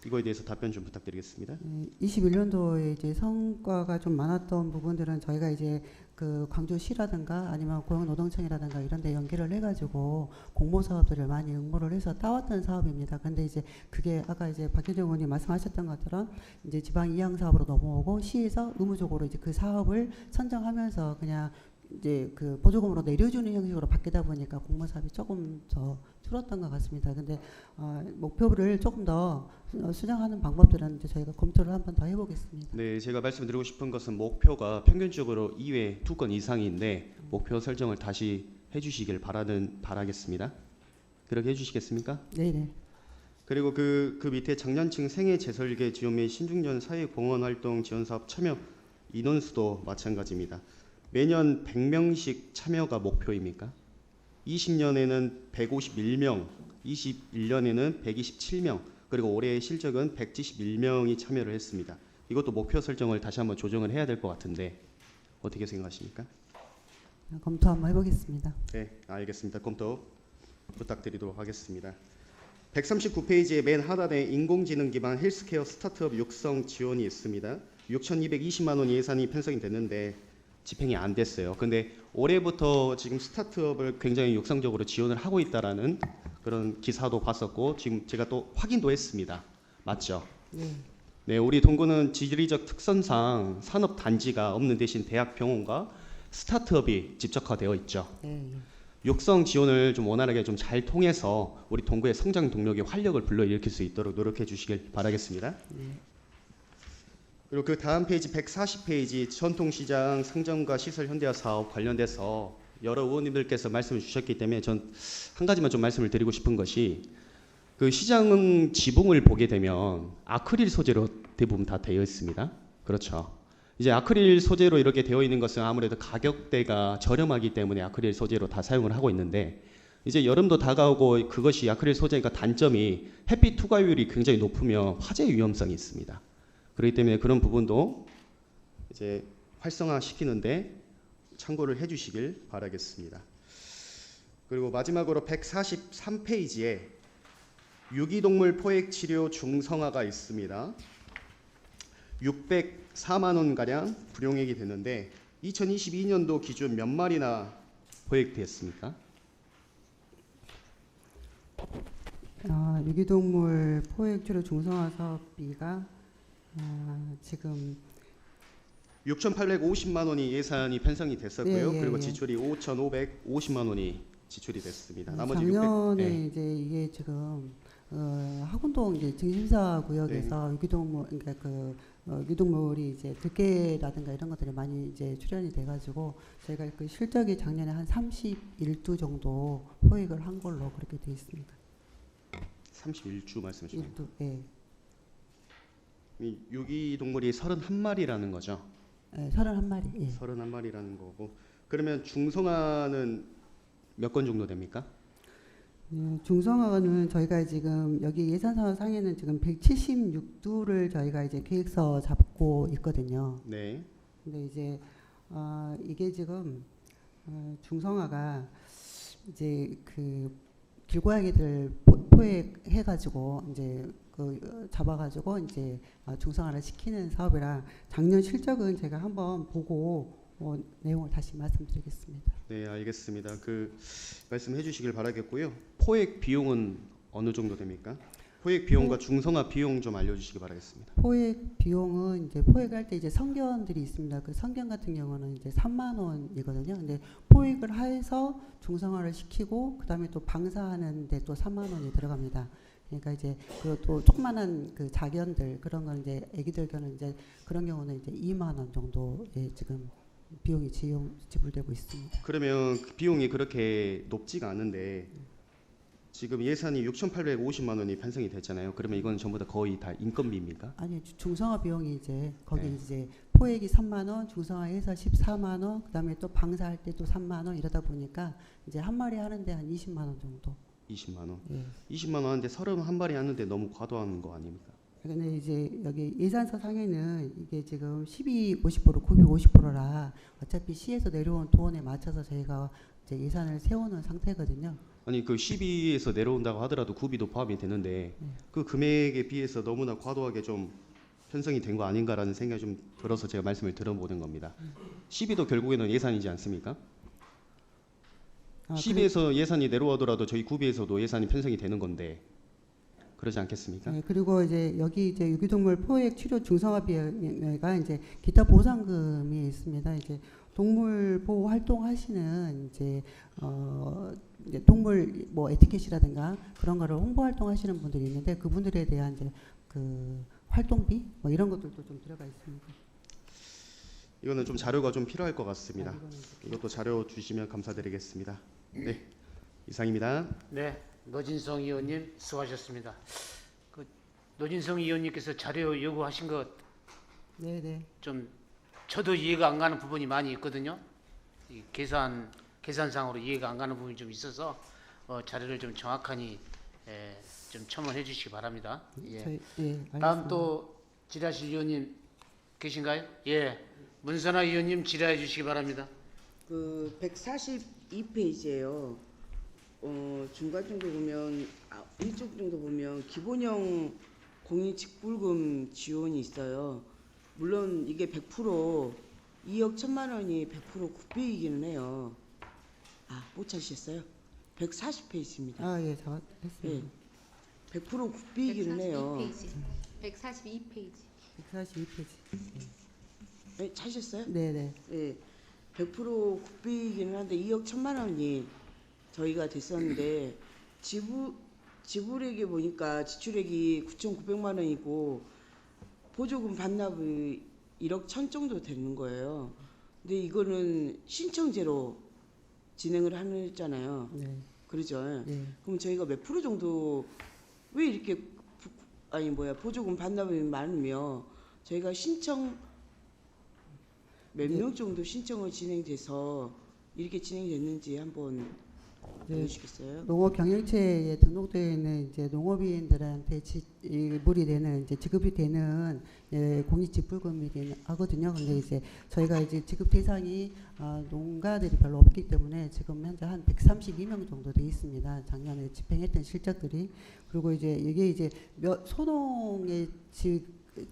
이거에 대해서 답변 좀 부탁드리겠습니다. 21년도에 이제 성과가 좀 많았던 부분들은 저희가 이제 그 광주시라든가 아니면 고용노동청이라든가 이런 데 연계를 해가지고 공모 사업들을 많이 응모를 해서 따왔던 사업입니다. 근데 이제 그게 아까 이제 박현정 의원님 말씀하셨던 것처럼 이제 지방 이양 사업으로 넘어오고 시에서 의무적으로 이제 그 사업을 선정하면서 그냥 이제 그 보조금으로 내려주는 형식으로 바뀌다 보니까 공모 사업이 조금 더 줄었던 것 같습니다. 근데 목표를 조금 더 수정하는 방법들은 이제 저희가 검토를 한번 더 해보겠습니다. 네, 제가 말씀드리고 싶은 것은 목표가 평균적으로 2회 2건 이상인데 목표 설정을 다시 해주시길 바라겠습니다. 그렇게 해주시겠습니까? 네네. 그리고 그 밑에 장년층 생애 재설계 지원 및 신중년 사회공헌활동 지원사업 참여 인원수도 마찬가지입니다. 매년 100명씩 참여가 목표입니까? 20년에는 151명, 21년에는 127명, 그리고 올해의 실적은 171명이 참여를 했습니다. 이것도 목표 설정을 다시 한번 조정을 해야 될 것 같은데 어떻게 생각하십니까? 검토 한번 해보겠습니다. 네, 알겠습니다. 검토 부탁드리도록 하겠습니다. 139페이지의 맨 하단에 인공지능 기반 헬스케어 스타트업 육성 지원이 있습니다. 6,220만 원 예산이 편성이 됐는데 집행이 안 됐어요. 근데 올해부터 지금 스타트업을 굉장히 육성적으로 지원을 하고 있다라는 그런 기사도 봤었고 지금 제가 또 확인도 했습니다. 맞죠? 네. 네, 우리 동구는 지리적 특성상 산업 단지가 없는 대신 대학 병원과 스타트업이 집적화되어 있죠. 네. 육성 지원을 좀 원활하게 좀 잘 통해서 우리 동구의 성장 동력의 활력을 불러일으킬 수 있도록 노력해 주시길 바라겠습니다. 네. 그리고 그 다음 페이지 140페이지 전통시장 상점과 시설 현대화 사업 관련돼서 여러 의원님들께서 말씀을 주셨기 때문에 전 한 가지만 좀 말씀을 드리고 싶은 것이 그 시장 지붕을 보게 되면 아크릴 소재로 대부분 다 되어 있습니다. 그렇죠. 이제 아크릴 소재로 이렇게 되어 있는 것은 아무래도 가격대가 저렴하기 때문에 아크릴 소재로 다 사용을 하고 있는데 이제 여름도 다가오고 그것이 아크릴 소재가 단점이 햇빛 투과율이 굉장히 높으면 화재 위험성이 있습니다. 그렇기 때문에 그런 부분도 이제 활성화시키는데 참고를 해주시길 바라겠습니다. 그리고 마지막으로 143페이지에 유기동물 포획 치료 중성화가 있습니다. 604만 원 가량 불용액이 되는데 2022년도 기준 몇 마리나 포획됐습니까? 유기동물 포획 치료 중성화 사업비가 지금 6,850만 원이 예산이 편성이 됐었고요. 예, 예, 그리고 예. 지출이 5,550만 원이 지출이 됐습니다. 나머지 작년에 600, 예. 이제 이게 지금 학운동 이제 증심사 구역에서 유기동물 그러니까 유기동물이 이제 들개라든가 이런 것들이 많이 이제 출연이 돼가지고 저희가 그 실적이 작년에 한 31두 정도 포획을 한 걸로 그렇게 돼 있습니다. 31주 말씀하시네요. 1두, 예. 이 유기동물이 31마리라는 거죠. 예, 31마리. 예. 31마리라는 거고. 그러면 중성화는 몇 건 정도 됩니까? 중성화는 저희가 지금 여기 예산서 상에는 지금 176두를 저희가 이제 계획서 잡고 있거든요. 네. 근데 이제 이게 지금 중성화가 이제 그 길고양이들 포획해가지고 이제 그 잡아가지고 이제 중성화를 시키는 사업이라 작년 실적은 제가 한번 보고 내용을 다시 말씀드리겠습니다. 네, 알겠습니다. 그 말씀해 주시길 바라겠고요. 포획 비용은 어느 정도 됩니까? 포획 비용과 중성화 비용 좀 알려주시기 바라겠습니다. 포획 비용은 이제 포획할 때 이제 성견들이 있습니다. 그 성견 같은 경우는 이제 3만 원이거든요. 근데 포획을 해서 중성화를 시키고 그다음에 또 방사하는데 또 3만 원이 들어갑니다. 그러니까 이제 그또 조그만한 그 자견들 그런 건 이제 아기들 견은 이제 그런 경우는 이제 2만 원 정도의 지금 비용이 지불되고 있습니다. 그러면 그 비용이 그렇게 높지가 않은데 지금 예산이 6,850만 원이 편성이 됐잖아요. 그러면 이건 전부 다 거의 다 인건비입니까? 아니 중성화 비용이 이제 거기 네. 이제 포획이 3만 원, 중성화해서 14만 원, 그다음에 또 방사할 때 또 3만 원 이러다 보니까 이제 한 마리 하는데 한 20만 원 정도. 20만 원. 예. 20만 원 하는데 31마리 하는데 너무 과도한 거 아닙니까? 근데 이제 여기 예산서 상에는 이게 지금 12, 50%, 9, 50%라 어차피 시에서 내려온 도원에 맞춰서 저희가 이제 예산을 세우는 상태거든요. 아니 그 12에서 내려온다고 하더라도 구비도 포함이 되는데 그 금액에 비해서 너무나 과도하게 좀 편성이 된 거 아닌가라는 생각이 좀 들어서 제가 말씀을 들어보는 겁니다. 12도 결국에는 예산이지 않습니까? 10에서 예산이 내려오더라도 저희 구비에서도 예산이 편성이 되는 건데 그러지 않겠습니까? 네, 그리고 이제 여기 이제 유기동물 포획 치료 중성화비가 이제 기타 보상금이 있습니다. 이제 동물 보호 활동하시는 이제 이제 동물 뭐 에티켓이라든가 그런 거를 홍보 활동하시는 분들이 있는데 그분들에 대한 이제 그 활동비 뭐 이런 것들도 좀 들어가 있습니다. 이거는 좀 자료가 좀 필요할 것 같습니다. 이것도 자료 주시면 감사드리겠습니다. 네, 이상입니다. 네, 노진성 의원님 수고하셨습니다. 그 노진성 의원님께서 자료 요구하신 것 네네. 좀 저도 이해가 안 가는 부분이 많이 있거든요. 이 계산상으로 이해가 안 가는 부분이 좀 있어서 자료를 좀 정확하니 좀 첨언해 주시기 바랍니다. 예. 저희, 예, 알겠습니다. 다음 또 질의하실 의원님 계신가요? 예, 문선아 의원님 질의해 주시기 바랍니다. 그 142페이지에요. 중간 정도 보면 일쪽 정도 보면 기본형 공인 직불금 지원이 있어요. 물론 이게 100% 2억 1천만 원이 100% 국비이기는 해요. 못 찾으셨어요? 140페이지입니다. 예, 저 했습니다. 100% 국비이기는 해요. 142페이지. 142페이지. 네, 찾으셨어요? 네네. 예, 100% 국비이기는 한데 2억 1천만 원이 저희가 됐었는데 지불액이 보니까 지출액이 9,900만 원이고 보조금 반납이 1억 1천 정도 되는 거예요. 근데 이거는 신청제로 진행을 하잖아요. 네. 그러죠. 예. 그럼 저희가 몇 프로 정도 왜 이렇게 보조금 반납이 많으며 저희가 신청 몇 명 정도 신청을 진행돼서 이렇게 진행됐는지 한번 알려주시겠어요? 농업 경영체에 등록되어 있는 이제 농업인들한테 지불이 되는 이제 지급이 되는 공익 지불금이 하거든요. 근데 이제 저희가 이제 지급 대상이 농가들이 별로 없기 때문에 지금 현재 한 132명 정도 돼 있습니다. 작년에 집행했던 실적들이. 그리고 이제 이게 이제 소농에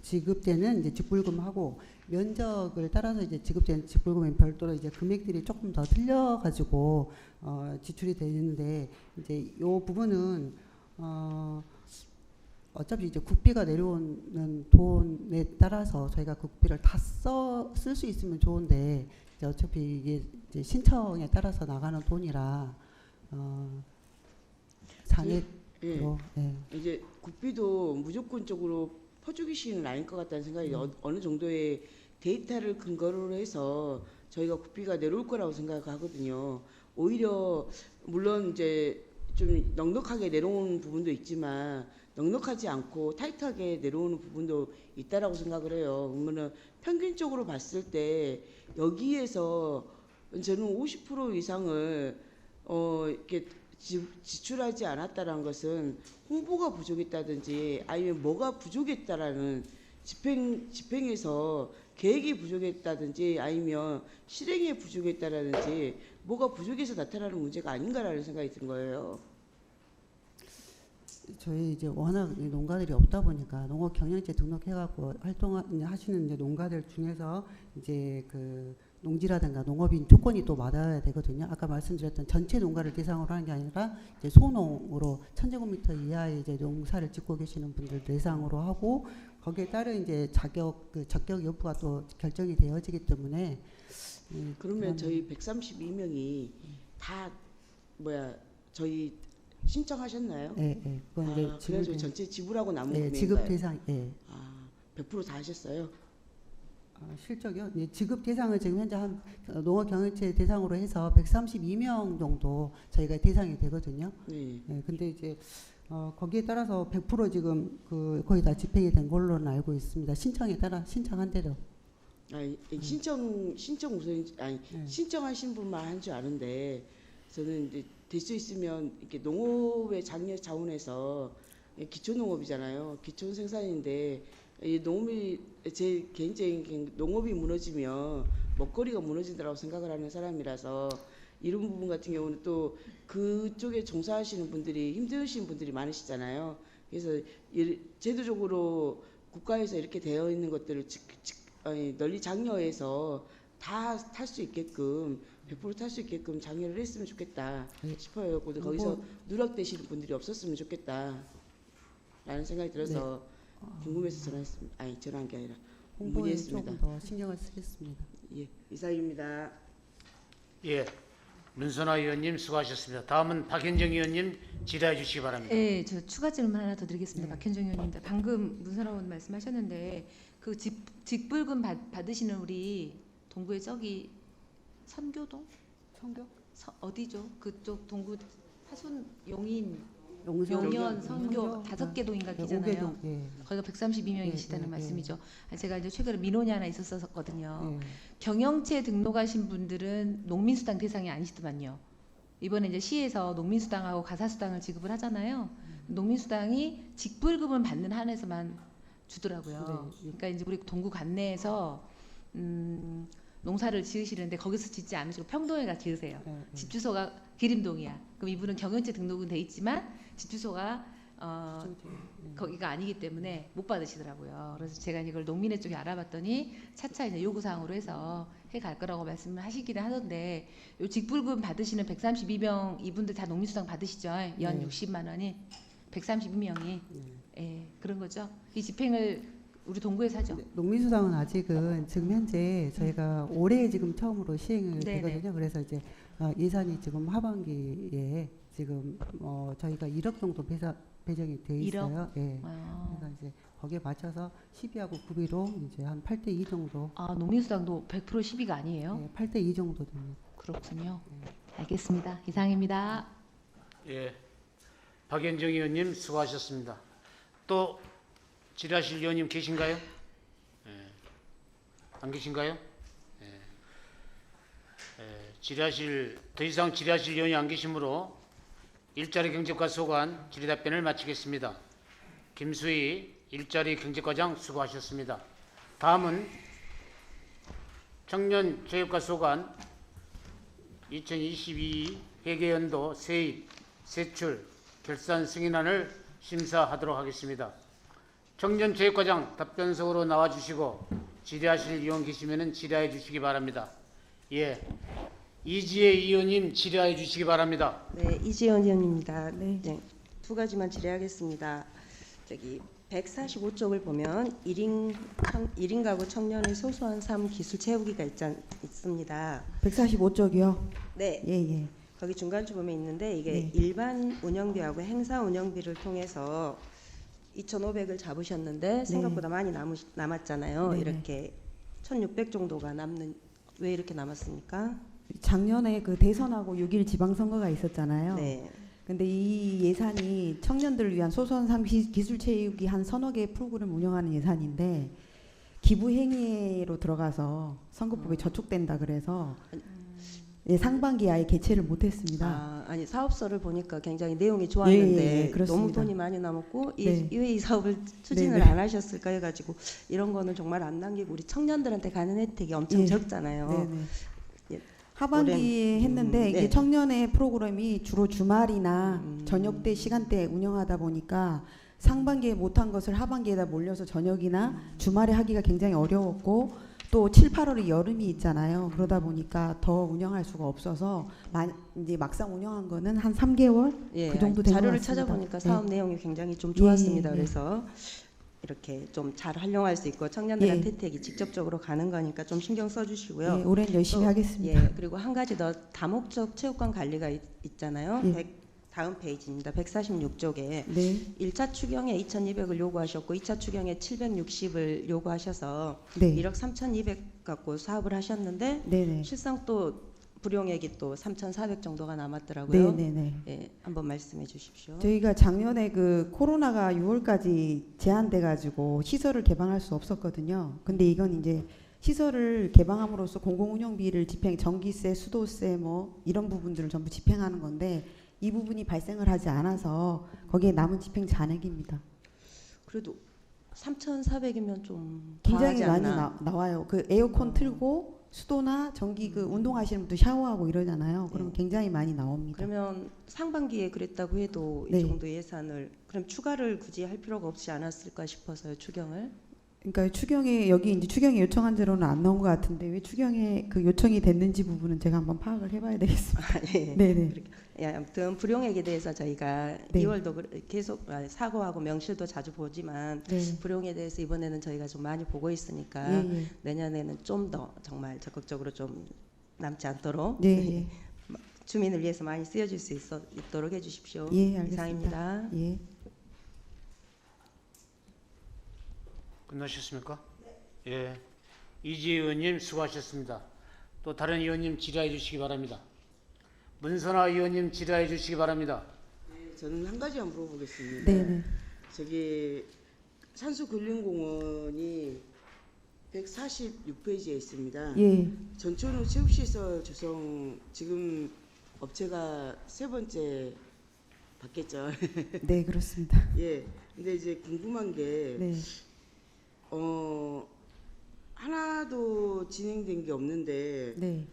지급되는 이제 지불금하고 면적을 따라서 이제 지급되는 지불금은 별도로 이제 금액들이 조금 더 틀려가지고 지출이 되는데 이제 이 부분은 어차피 이제 국비가 내려오는 돈에 따라서 저희가 그 국비를 다 쓸 수 있으면 좋은데 이제 어차피 이게 이제 신청에 따라서 나가는 돈이라 잔액으로 이제 국비도 무조건적으로 퍼주기식은 아닐 것 같다는 생각이 어느 정도의 데이터를 근거로 해서 저희가 국비가 내려올 거라고 생각하거든요. 오히려 물론 이제 좀 넉넉하게 내려오는 부분도 있지만 넉넉하지 않고 타이트하게 내려오는 부분도 있다라고 생각을 해요. 그러면은 평균적으로 봤을 때 여기에서 저는 50% 이상을 이렇게 지출하지 않았다는 것은 홍보가 부족했다든지 아니면 뭐가 부족했다라는 집행에서 계획이 부족했다든지 아니면 실행에 부족했다라든지 뭐가 부족해서 나타나는 문제가 아닌가라는 생각이 든 거예요. 저희 이제 워낙 농가들이 없다 보니까 농업 경영체 등록해갖고 활동하시는 이제 농가들 중에서 이제 그 농지라든가 농업인 조건이 또 맞아야 되거든요. 아까 말씀드렸던 전체 농가를 대상으로 하는 게 아니라 이제 소농으로 1000제곱미터 이하의 이제 농사를 짓고 계시는 분들 대상으로 하고 거기에 따른 이제 적격 여부가 또 결정이 되어지기 때문에 그러면 저희 132명이 다 저희 신청하셨나요? 네. 그건 이제 그래가지고 전체 지불하고 남은 금액인가요? 지급 대상 100% 다 하셨어요? 실적이요? 네, 지급 대상을 지금 현재 한 농업 경영체 대상으로 해서 132명 정도 저희가 대상이 되거든요. 네. 근데 이제 거기에 따라서 100% 지금 거의 다 집행이 된 걸로는 알고 있습니다. 신청에 따라 신청한 대로. 신청 우선 신청하신 분만 한 줄 아는데 저는 이제 될 수 있으면 이렇게 농업의 장려 차원에서 기초농업이잖아요. 기초 생산인데 이 농업이 제 개인적인 농업이 무너지면 먹거리가 무너진다고 생각을 하는 사람이라서 이런 부분 같은 경우는 또 그쪽에 종사하시는 분들이 힘드신 분들이 많으시잖아요. 그래서 제도적으로 국가에서 이렇게 되어 있는 것들을 널리 장려해서 다 탈 수 있게끔 100% 탈 수 있게끔 장려를 했으면 좋겠다 싶어요. 거기서 누락되시는 분들이 없었으면 좋겠다 라는 생각이 들어서 궁금해서 전화했습니다. 아니 전화한 게 아니라 홍보에 문의했습니다. 조금 더 신경을 쓰겠습니다. 예, 이상입니다. 예, 문선화 의원님 수고하셨습니다. 다음은 박현정 의원님 질의해 주시기 바랍니다. 네, 저 추가 질문 하나 더 드리겠습니다. 박현정 의원님, 방금 문선화 의원 말씀하셨는데 그 직불금 받으시는 우리 동구의 저기 선교동? 성교? 어디죠? 그쪽 동구 화순 용인 용산, 용현 선교 5개 동인가 되잖아요. 오개동, 예. 거기가 132명이시다는 예, 예, 말씀이죠. 제가 이제 최근에 민원이 하나 있었었거든요. 예. 경영체 등록하신 분들은 농민수당 대상이 아니시더만요. 이번에 이제 시에서 농민수당하고 가사수당을 지급을 하잖아요. 농민수당이 직불금을 받는 한에서만 주더라고요. 네. 그러니까 이제 우리 동구 관내에서 농사를 지으시는데 거기서 짓지 않으시고 평동에 가 지으세요. 집 주소가 기림동이야. 그럼 이분은 경영체 등록은 돼 있지만 집 주소가 거기가 아니기 때문에 못 받으시더라고요. 그래서 제가 이걸 농민회 쪽에 알아봤더니 차차 이제 요구사항으로 해서 해갈 거라고 말씀을 하시기는 하던데, 요 직불금 받으시는 132명 이분들 다 농민수당 받으시죠? 연 네. 60만 원이 132명이 예, 그런 거죠. 이 집행을 우리 동구에서 하죠. 농민수당은 아직은 지금 현재 저희가 올해 지금 처음으로 시행을 네네. 되거든요. 그래서 이제 예산이 지금 하반기에 지금 저희가 1억 정도 배정이 돼 있어요. 예. 그러니까 이제 거기에 맞춰서 12하고 9비로 이제 한 8대 2 정도. 아, 농민수당도 100% 12가 아니에요? 예, 8대 2 정도 됩니다. 그렇군요. 알겠습니다. 이상입니다. 예, 박현정 의원님 수고하셨습니다. 또 질의하실 의원님 계신가요? 예. 안 계신가요? 더 이상 질의하실 의원이 안 계시므로 일자리 경제과 소관 질의 답변을 마치겠습니다. 김수희 일자리 경제과장 수고하셨습니다. 다음은 청년체육과 소관 2022 회계연도 세입, 세출, 결산 승인안을 심사하도록 하겠습니다. 청년체육과장 답변석으로 나와주시고 질의하실 의원 계시면 질의해 주시기 바랍니다. 예, 이지혜 의원님 질의해 주시기 바랍니다. 네, 이지연 의원입니다. 네, 두 가지만 질의하겠습니다. 저기 145쪽을 보면 1인 가구 청년의 소소한 삶 기술 채우기가 있습니다. 145쪽이요. 네. 예. 거기 중간쯤 보면 있는데 이게 네. 일반 운영비하고 행사 운영비를 통해서 2,500을 잡으셨는데 생각보다 많이 남았잖아요. 네네. 이렇게 1,600 정도가 왜 이렇게 남았습니까? 작년에 그 대선하고 6.1 지방선거가 있었잖아요. 네. 근데 이 예산이 청년들을 위한 소소한 삶 기술 체육이 한 서너 개 프로그램 운영하는 예산인데 기부 행위로 들어가서 선거법에 저촉된다 그래서 상반기에 아예 개최를 못했습니다. 아니 사업서를 보니까 굉장히 내용이 좋았는데 예, 그렇습니다. 너무 돈이 많이 남았고 네. 왜 이 사업을 추진을 네. 안 하셨을까 해가지고 이런 거는 정말 안 남기고 우리 청년들한테 가는 혜택이 엄청 예. 적잖아요. 네네. 예. 하반기에 했는데 이게 네. 청년의 프로그램이 주로 주말이나 저녁 때 시간대에 운영하다 보니까 상반기에 못한 것을 하반기에다 몰려서 저녁이나 주말에 하기가 굉장히 어려웠고 또 7, 8월이 여름이 있잖아요. 그러다 보니까 더 운영할 수가 없어서 이제 막상 운영한 거는 한 3개월 예, 그 정도 된 것 자료를 같습니다. 찾아보니까 네. 사업 내용이 굉장히 좀 좋았습니다. 예. 그래서 이렇게 좀 잘 활용할 수 있고 청년들한테 예. 혜택이 직접적으로 가는 거니까 좀 신경 써주시고요. 예, 올해는 열심히 또, 하겠습니다. 예, 그리고 한 가지 더 다목적 체육관 관리가 있잖아요. 예. 다음 페이지입니다. 146쪽에 네. 1차 추경에 2,200을 요구하셨고 2차 추경에 760을 요구하셔서 네. 1억 3,200 갖고 사업을 하셨는데 네네. 실상 또 불용액이 또 3,400 정도가 남았더라고요. 네네네. 예, 한번 말씀해 주십시오. 저희가 작년에 그 코로나가 6월까지 제한돼 가지고 시설을 개방할 수 없었거든요. 근데 이건 이제 시설을 개방함으로써 공공운영비를 전기세, 수도세 뭐 이런 부분들을 전부 집행하는 건데 이 부분이 발생을 하지 않아서 거기에 남은 집행 잔액입니다. 그래도 3,400이면 좀 굉장히 과하지 많이 않나? 나와요. 그 에어컨 틀고 수도나 전기 그 운동하시는 분들 샤워하고 이러잖아요. 그럼 네. 굉장히 많이 나옵니다. 그러면 상반기에 그랬다고 해도 네. 이 정도 예산을 그럼 추가를 굳이 할 필요가 없지 않았을까 싶어서요. 추경을. 그러니까 추경에 여기 이제 추경에 요청한 대로는 안 나온 것 같은데 왜 추경에 그 요청이 됐는지 부분은 제가 한번 파악을 해봐야 되겠습니다. 예. 네네. 예, 아무튼 불용액에 대해서 저희가 네. 2월도 계속 사고하고 명실도 자주 보지만 네. 불용에 대해서 이번에는 저희가 좀 많이 보고 있으니까 예, 예. 내년에는 좀 더 정말 적극적으로 좀 남지 않도록 예, 예. 주민을 위해서 많이 쓰여질 수 있도록 해주십시오. 예, 알겠습니다. 이상입니다. 예. 끝나셨습니까? 예. 이지혜 의원님 수고하셨습니다. 또 다른 의원님 질의해 주시기 바랍니다. 문선아 의원님 질의해 주시기 바랍니다. 저는 한 가지만 물어보겠습니다. 네네. 저기 산수근린공원이 146페이지에 있습니다. 예. 전천후 체육시설 조성 지금 업체가 세 번째 받겠죠. 네, 그렇습니다. 예. 근데 이제 궁금한 게 네. 하나도 진행된 게 없는데 네.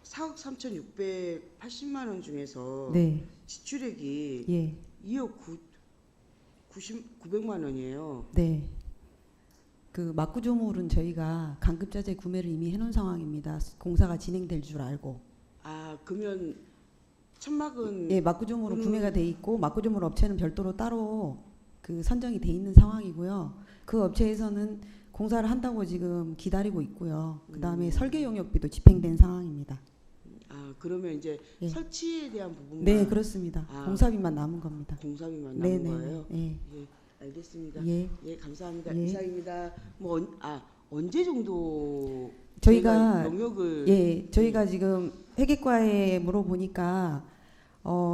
4억 3,680만 원 중에서 네. 지출액이 예. 2억 900만 원이에요. 네. 그 막구조물은 저희가 강급자재 구매를 이미 해놓은 상황입니다. 공사가 진행될 줄 알고. 아, 그러면 천막은 예, 막구조물은 음. 구매가 돼 있고 막구조물 업체는 별도로 따로 그 선정이 돼 있는 상황이고요. 그 업체에서는 공사를 한다고 지금 기다리고 있고요. 그 다음에 설계 용역비도 집행된 상황입니다. 아, 그러면 이제 예. 설치에 대한 부분만 네, 그렇습니다. 아. 공사비만 남은 겁니다. 공사비만 네, 남은 네, 거예요? 네. 예, 알겠습니다. 예. 예, 감사합니다. 예. 이상입니다. 언제 정도 저희가 용역을 예, 저희가 지금 회계과에 물어보니까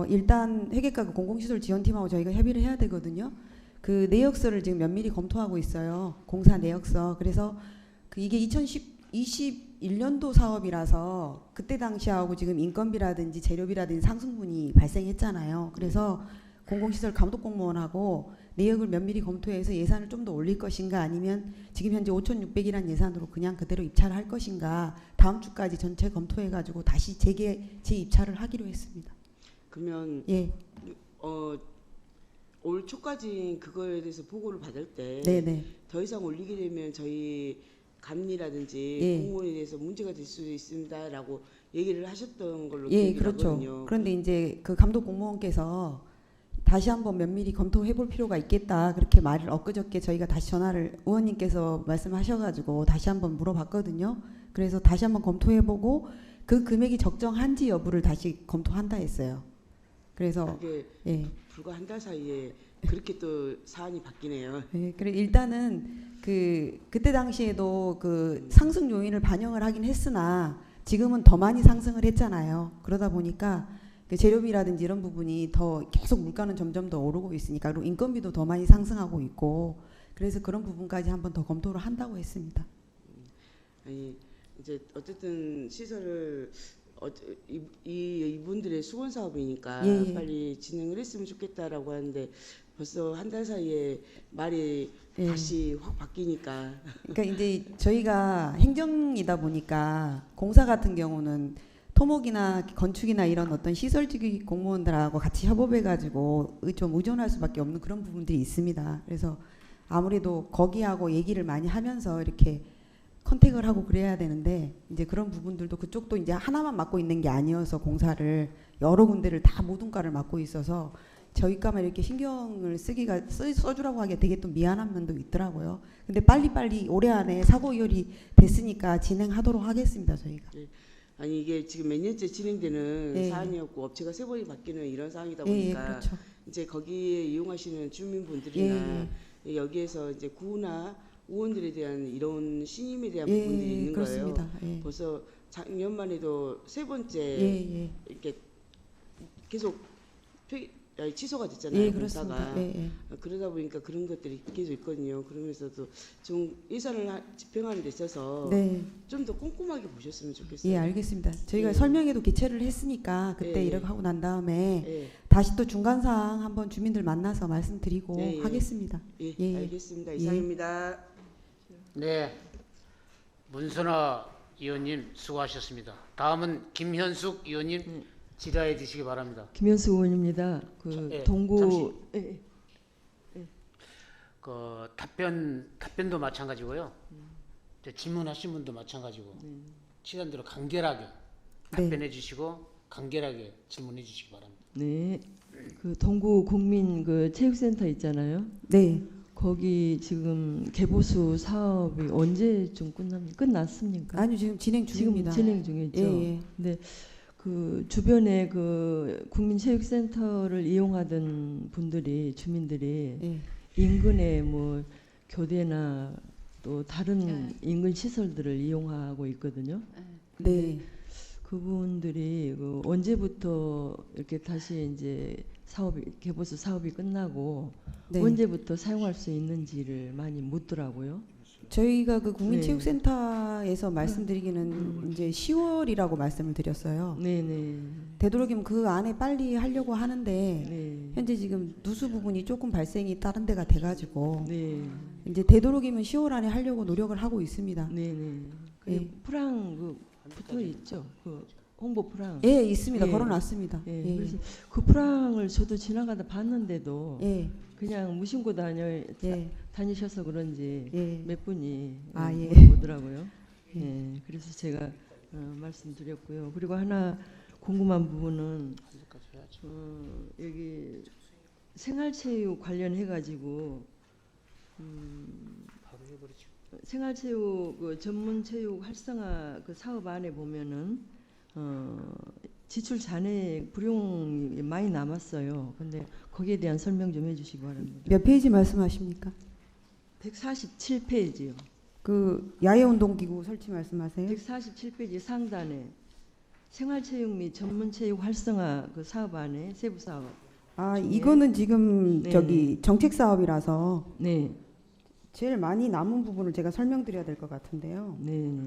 일단 회계과 그 공공시설 지원팀하고 저희가 협의를 해야 되거든요. 그 내역서를 지금 면밀히 검토하고 있어요. 공사 내역서. 그래서 그 이게 2021년도 사업이라서 그때 당시하고 지금 인건비라든지 재료비라든지 상승분이 발생했잖아요. 그래서 공공시설 감독공무원하고 내역을 면밀히 검토해서 예산을 좀 더 올릴 것인가 아니면 지금 현재 5,600이라는 예산으로 그냥 그대로 입찰을 할 것인가 다음 주까지 전체 검토해가지고 다시 재입찰을 하기로 했습니다. 그러면 예, 올 초까지 그거에 대해서 보고를 받을 때 네네. 더 이상 올리게 되면 저희 감리라든지 예. 공무원에 대해서 문제가 될 수도 있습니다라고 얘기를 하셨던 걸로 예, 기억이 그렇죠. 나거든요. 그런데 이제 그 감독 공무원께서 다시 한번 면밀히 검토해 볼 필요가 있겠다 그렇게 말을 엊그저께 저희가 다시 전화를 의원님께서 말씀하셔가지고 다시 한번 물어봤거든요. 그래서 다시 한번 검토해 보고 그 금액이 적정한지 여부를 다시 검토한다 했어요. 그래서 그게 예. 불과 한 달 사이에 그렇게 또 사안이 바뀌네요. 예, 그래 일단은 그때 당시에도 그 상승 요인을 반영을 하긴 했으나 지금은 더 많이 상승을 했잖아요. 그러다 보니까 그 재료비라든지 이런 부분이 더 계속 물가는 점점 더 오르고 있으니까 그리고 인건비도 더 많이 상승하고 있고 그래서 그런 부분까지 한번 더 검토를 한다고 했습니다. 아니 이제 어쨌든 시설을 이분들의 수건 사업이니까 예, 예. 빨리 진행을 했으면 좋겠다라고 하는데 벌써 한 달 사이에 말이 예. 다시 확 바뀌니까 그러니까 이제 저희가 행정이다 보니까 공사 같은 경우는 토목이나 건축이나 이런 어떤 시설직위 공무원들하고 같이 협업해가지고 좀 의존할 수밖에 없는 그런 부분들이 있습니다. 그래서 아무래도 거기하고 얘기를 많이 하면서 이렇게 컨택을 하고 그래야 되는데 이제 그런 부분들도 그쪽도 이제 하나만 맡고 있는 게 아니어서 공사를 여러 군데를 다 모든 과를 맡고 있어서 저희과만 이렇게 신경을 써주라고 하기에 되게 또 미안한 면도 있더라고요. 근데 빨리빨리 올해 안에 사고 이율이 됐으니까 진행하도록 하겠습니다. 저희가. 아니 이게 지금 몇 년째 진행되는 예. 사안이었고 업체가 세 번이 바뀌는 이런 상황이다 예, 예, 보니까 그렇죠. 이제 거기에 이용하시는 주민분들이나 예, 여기에서 이제 구나 의원들에 대한 이런 신임에 대한 예, 부분들이 예, 있는 그렇습니다. 거예요. 예. 벌써 작년만 해도 세 번째 예, 예. 이렇게 계속 취소가 됐잖아요. 예, 공사가. 그렇습니다. 예, 예. 그러다 보니까 그런 것들이 계속 있거든요. 그러면서도 좀 예산을 집행하는 데 있어서 네. 좀 더 꼼꼼하게 보셨으면 좋겠어요. 예, 알겠습니다. 저희가 예. 설명회도 개최를 했으니까 그때 예, 예. 이렇게 하고 난 다음에 예, 다시 또 중간 사항 한번 주민들 만나서 말씀드리고 예, 예. 하겠습니다. 예, 예. 알겠습니다. 예. 이상입니다. 네. 문선아 의원님 수고하셨습니다. 다음은 김현숙 의원님 질의해 주시기 바랍니다. 김현수 의원입니다. 그 예, 동구 그 답변도 마찬가지고요. 이제 질문하신 분도 마찬가지고 시간대로 간결하게 답변해 주시고 간결하게 질문해 주시기 바랍니다. 네. 그 동구 국민 그 체육센터 있잖아요. 네. 거기 지금 개보수 사업이 언제쯤 끝났습니까? 아니요, 지금 진행 중입니다. 지금 진행 중이죠. 예, 예. 근데 그 주변에 그 국민체육센터를 이용하던 분들이 주민들이 예. 인근에 뭐 교대나 또 다른 네. 인근 시설들을 이용하고 있거든요. 네. 그분들이 그 언제부터 이렇게 다시 이제 개보수 사업이 끝나고 네. 언제부터 사용할 수 있는지를 많이 묻더라고요. 저희가 그 국민체육센터에서 말씀드리기는 음. 이제 10월이라고 말씀을 드렸어요. 네네. 되도록이면 그 안에 빨리 하려고 하는데 네. 현재 지금 누수 부분이 조금 발생이 다른 데가 돼가지고 네. 이제 되도록이면 10월 안에 하려고 노력을 하고 있습니다. 네네. 그 예. 프랑 그 붙어 있죠. 그 홍보 프랑. 예, 있습니다. 예. 걸어놨습니다. 예. 예, 그래서 그 프랑을 저도 지나가다 봤는데도 예, 그냥 무심코 예, 다니셔서 그런지 예. 몇 분이 아, 예. 물어보더라고요. 예. 예. 그래서 제가 말씀드렸고요. 그리고 하나 궁금한 부분은 여기 생활체육 관련해 가지고 바로 해버리죠. 생활체육 그 전문체육 활성화 그 사업 안에 보면은 지출 잔액 불용이 많이 남았어요. 근데 거기에 대한 설명 좀 해주시기 바랍니다. 몇 페이지 말씀하십니까? 147페이지요. 그 야외운동기구 설치 말씀하세요? 147페이지 상단에 생활체육 및 전문체육 활성화 그 사업 안에 세부 사업. 아, 중에- 이거는 지금 네. 저기 정책 사업이라서 네, 제일 많이 남은 부분을 제가 설명드려야 될 것 같은데요. 네, 네.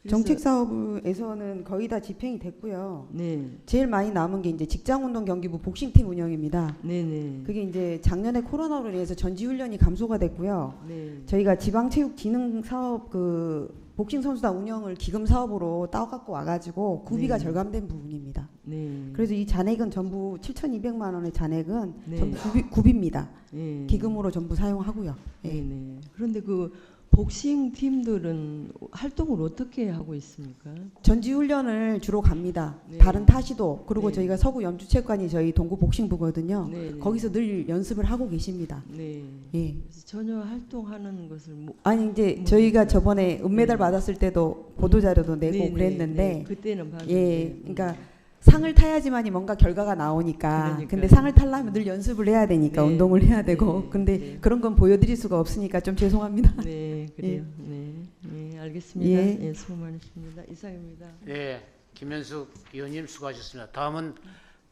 그래서- 정책 사업에서는 거의 다 집행이 됐고요. 네, 제일 많이 남은 게 이제 직장운동 경기부 복싱팀 운영입니다. 네, 네, 그게 이제 작년에 코로나로 인해서 전지훈련이 감소가 됐고요. 네, 저희가 지방체육진흥 사업 그 복싱 선수단 운영을 기금 사업으로 따갖고 와가지고 구비가 네. 절감된 부분입니다. 네. 그래서 이 잔액은 전부 7,200만 원의 잔액은 네. 전부 구비입니다. 네. 기금으로 전부 사용하고요. 예. 네, 네. 그런데 그 복싱 팀들은 활동을 어떻게 하고 있습니까? 전지훈련을 주로 갑니다. 네. 다른 타시도 그리고 네. 저희가 서구 연주체육관이 저희 동구 복싱부거든요. 네, 네. 거기서 늘 연습을 하고 계십니다. 네. 예. 그래서 전혀 활동하는 것을 아니 이제 뭐, 저희가 저번에 은메달 네. 받았을 때도 보도 자료도 내고 네, 네, 그랬는데 네. 그때는 봤는데 예, 그러니까 상을 타야지만이 뭔가 결과가 나오니까. 그러니까요. 근데 상을 타려면 늘 연습을 해야 되니까 네. 운동을 해야 되고. 네. 근데 네. 그런 건 보여드릴 수가 없으니까 좀 죄송합니다. 네, 그래요. 네, 네, 알겠습니다. 예. 예, 수고 많으십니다. 이상입니다. 네, 김현숙 의원님 수고하셨습니다. 다음은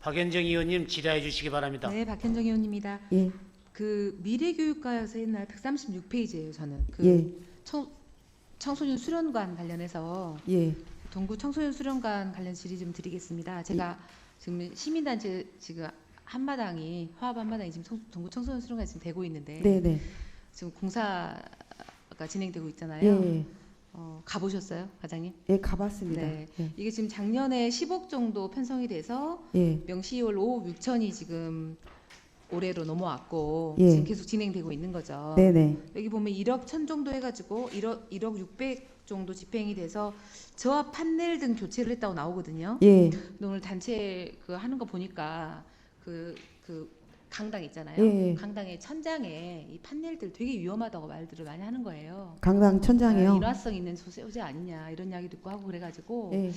박현정 의원님 질의해 주시기 바랍니다. 네, 박현정 의원입니다. 예, 그 미래교육과에서 옛날 136페이지예요. 저는 그 예, 청소년 수련관 관련해서 예, 동구 청소년 수련관 관련 질의 좀 드리겠습니다. 제가 지금 시민단체 지금 한마당이 화합 한마당이 지금 동구 청소년 수련관이 지금 되고 있는데 네, 네, 지금 공사가 진행되고 있잖아요. 예, 가보셨어요, 과장님? 예, 가봤습니다. 네. 예, 이게 지금 작년에 10억 정도 편성이 돼서 예, 명시월 5억 6천이 지금 올해로 넘어왔고 예. 지금 계속 진행되고 있는 거죠. 네, 네, 여기 보면 1억 1천 정도 해가지고 1억 600 정도 집행이 돼서 저압 판넬 등 교체를 했다고 나오거든요. 예, 근데 오늘 단체 그 하는 거 보니까 그 강당 있잖아요. 예. 강당의 천장에 이 판넬들 되게 위험하다고 말들을 많이 하는 거예요. 강당 천장이요. 인화성 있는 소재 아니냐 이런 이야기 듣고 하고 그래가지고 예,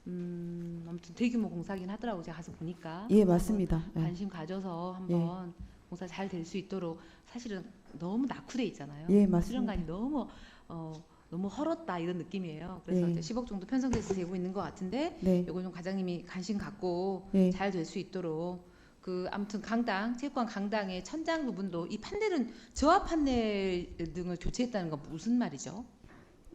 아무튼 대규모 공사긴 하더라고 제가 가서 보니까. 예, 맞습니다. 한번 예. 관심 가져서 한번 공사 잘 될 수 있도록 사실은 너무 낙후돼 있잖아요. 예, 맞습니다. 수련관이 너무 헐었다 이런 느낌이에요. 그래서 예. 이제 10억 정도 편성돼서 되고 있는 것 같은데 네, 요거 좀 과장님이 관심 갖고 예. 잘 될 수 있도록 그 아무튼 강당 체육관 강당의 천장 부분도 이 판넬은 저압 판넬 등을 교체했다는 건 무슨 말이죠?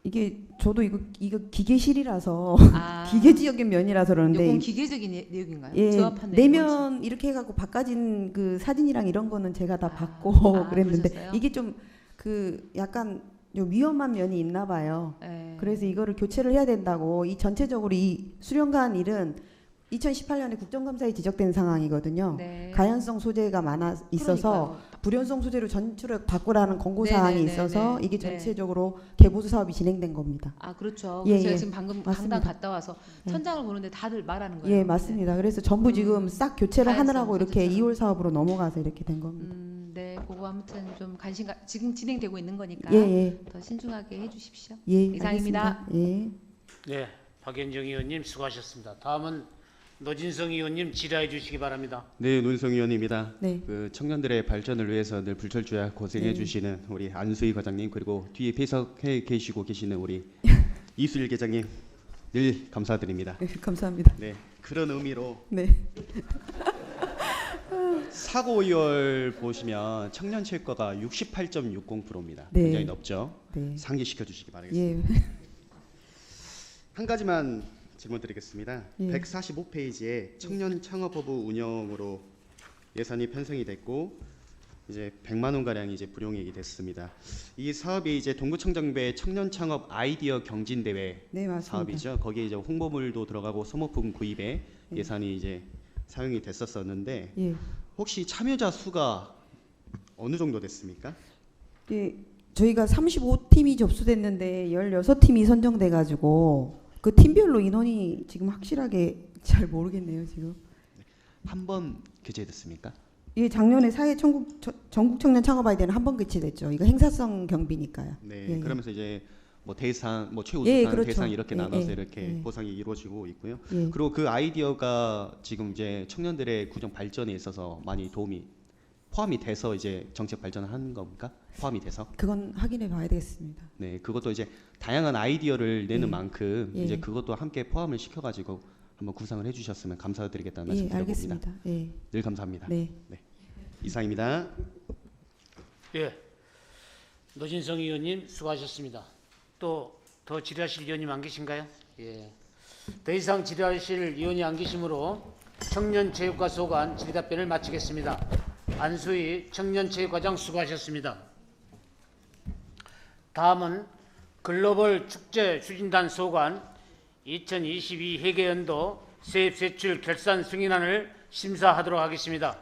이게 저도 이거 기계실이라서 아, 기계지역인 면이라서 그러는데 요건 기계적인 내용인가요? 예, 저압 판넬 내면 이렇게 해갖고 바꿔진 그 사진이랑 이런 거는 제가 다 아, 받고 아, 그랬는데 그러셨어요? 이게 좀 그 약간 좀 위험한 면이 있나 봐요. 예. 그래서 이거를 교체를 해야 된다고 이 전체적으로 이 수령관 일은 2018년에 국정감사에 지적된 상황이거든요. 네. 가연성 소재가 많아 있어서 그러니까요. 불연성 소재로 전출을 바꾸라는 권고 네, 사항이 네, 네, 있어서 네. 이게 네. 전체적으로 개보수 사업이 진행된 겁니다. 아 그렇죠. 예, 그래서 제가 예. 지금 방금 맞습니다. 강당 갔다 와서 예. 천장을 보는데 다들 말하는 거예요. 예, 맞습니다. 그래서 전부 지금 싹 교체를 가연성 하느라고 이렇게 소재처럼. 2월 사업으로 넘어가서 이렇게 된 겁니다. 네, 그거 아무튼 좀 지금 진행되고 있는 거니까 예, 예. 더 신중하게 해주십시오. 예, 이상입니다. 알겠습니다. 예. 네, 박현정 의원님 수고하셨습니다. 다음은 노진성 의원님 질의해 주시기 바랍니다. 네, 노인성 의원입니다. 네. 그 청년들의 발전을 위해서 늘 불철주야 고생해 네. 주시는 우리 안수희 과장님 그리고 뒤에 배석해 계시는 우리 이수일 계장님 늘 감사드립니다. 감사합니다. 네, 그런 의미로 네. 사고율 보시면 청년 채권가 68.60%입니다. 네. 굉장히 높죠. 네. 상기시켜 주시기 바라겠습니다. 예. 한 가지만 질문드리겠습니다. 예. 145페이지에 청년 창업허브 운영으로 예산이 편성이 됐고 이제 100만 원 가량이 이제 불용액이 됐습니다. 이 사업이 이제 동구청정배 청년 창업 아이디어 경진 대회 네, 맞습니다. 사업이죠. 거기에 이제 홍보물도 들어가고 소모품 구입에 예산이 이제 사용이 됐었었는데 예. 혹시 참여자 수가 어느 정도 됐습니까? 예, 저희가 35팀이 접수됐는데 16팀이 선정돼 가지고 그 팀별로 인원이 지금 확실하게 잘 모르겠네요, 지금. 한 번 개최됐습니까? 예, 작년에 전국 청년 창업 아이디어는 한 번 개최됐죠. 이거 행사성 경비니까요. 네. 예, 예. 그러면서 이제 뭐 대상, 뭐 최우수상, 예, 그렇죠. 대상 이렇게 예, 나눠서 예, 이렇게 예. 보상이 이루어지고 있고요. 예. 그리고 그 아이디어가 지금 이제 청년들의 구정 발전에 있어서 많이 도움이 포함이 돼서 이제 정책 발전을 하는 겁니까? 포함이 돼서? 그건 확인해 봐야 되겠습니다. 네, 그것도 이제 다양한 아이디어를 내는 예. 만큼 예. 이제 그것도 함께 포함을 시켜가지고 한번 구상을 해주셨으면 감사드리겠다는 말씀 예, 드려봅니다. 알겠습니다. 예. 늘 감사합니다. 네. 이상입니다. 예, 노진성 의원님 수고하셨습니다. 또 더 질의하실 의원님 안 계신가요? 예. 더 이상 질의하실 의원이 안 계시므로 청년체육과 소관 질의답변을 마치겠습니다. 안수희 청년체육과장 수고하셨습니다. 다음은 글로벌 축제 추진단 소관 2022 회계연도 세입세출 결산 승인안을 심사하도록 하겠습니다.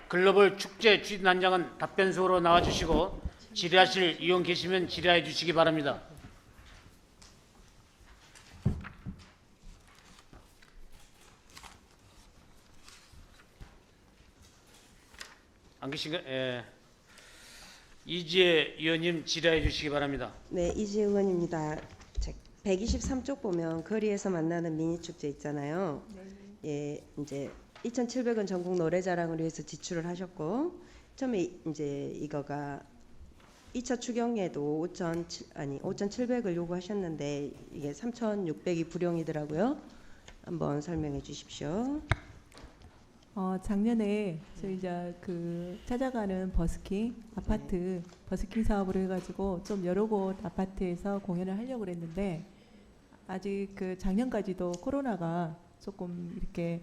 글로벌 축제 추진단장은 답변소로 나와주시고 질의하실 의원 계시면 질의해 주시기 바랍니다. 안 계신가? 예. 이지혜 의원님 질의해 주시기 바랍니다. 네, 이지혜 의원입니다. 123쪽 보면 거리에서 만나는 미니 축제 있잖아요. 예, 이제 2,700원 전국 노래자랑을 위해서 지출을 하셨고 처음에 이제 이거가 2차 추경에도 5,700을 요구하셨는데 이게 3,600이 불용이더라고요. 한번 설명해 주십시오. 작년에 저희 이제 그 찾아가는 버스킹 아파트 버스킹 사업으로 해가지고 좀 여러 곳 아파트에서 공연을 하려고 그랬는데 아직 그 작년까지도 코로나가 조금 이렇게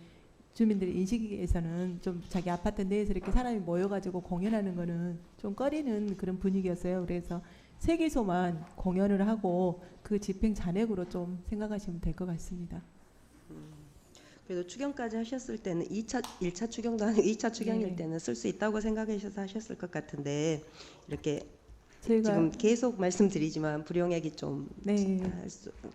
주민들 인식에서는 좀 자기 아파트 내에서 이렇게 사람이 모여가지고 공연하는 거는 좀 꺼리는 그런 분위기였어요. 그래서 세개소만 공연을 하고 그 집행 잔액으로 좀 생각하시면 될 것 같습니다. 그래도 추경까지 하셨을 때는 1차 추경도 아니고 2차 추경일 네. 때는 쓸 수 있다고 생각하셔서 하셨을 것 같은데 이렇게 저희가 지금 계속 말씀드리지만 불용액이 좀 네.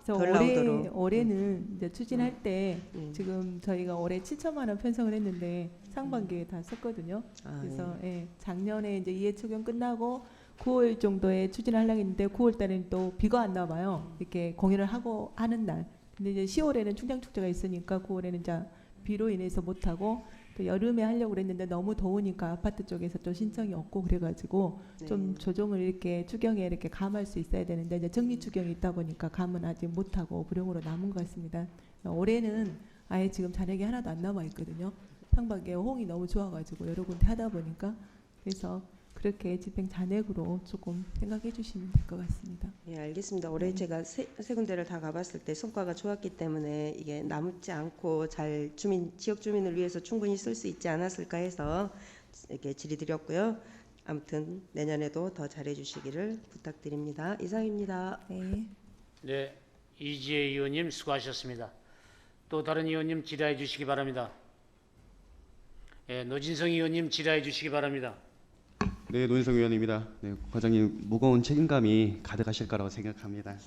덜 그래서 나오도록 올해는 이제 추진할 때 음. 지금 저희가 올해 7천만 원 편성을 했는데 상반기에 다 썼거든요. 아, 그래서 예, 작년에 이제 2회 추경 끝나고 9월 정도에 추진하려고 했는데 9월 달에는 또 비가 안 나와요. 이렇게 공연을 하고 하는 날. 근데 이제 10월에는 충장 축제가 있으니까 9월에는 이제 비로 인해서 못 하고 또 여름에 하려고 그랬는데 너무 더우니까 아파트 쪽에서 또 신청이 없고 그래가지고 좀 조정을 이렇게 추경에 이렇게 감할 수 있어야 되는데 이제 정리 추경이 있다 보니까 감은 아직 못 하고 불용으로 남은 것 같습니다. 올해는 아예 지금 잔액이 하나도 안 남아 있거든요. 상반기에 호응이 너무 좋아가지고 여러 군데 하다 보니까 그래서 그렇게 집행 잔액으로 조금 생각해 주시면 될 것 같습니다. 예, 알겠습니다. 올해 제가 세 군데를 다 가봤을 때 성과가 좋았기 때문에 이게 남지 않고 잘 지역 주민을 위해서 충분히 쓸 수 있지 않았을까 해서 이렇게 질의드렸고요. 아무튼 내년에도 더 잘해주시기를 부탁드립니다. 이상입니다. 네. 네, 이지혜 의원님 수고하셨습니다. 또 다른 의원님 질의해 주시기 바랍니다. 예, 노진성 의원님 질의해 주시기 바랍니다. 네, 노인성 의원입니다. 네, 과장님 무거운 책임감이 가득하실 거라고 생각합니다.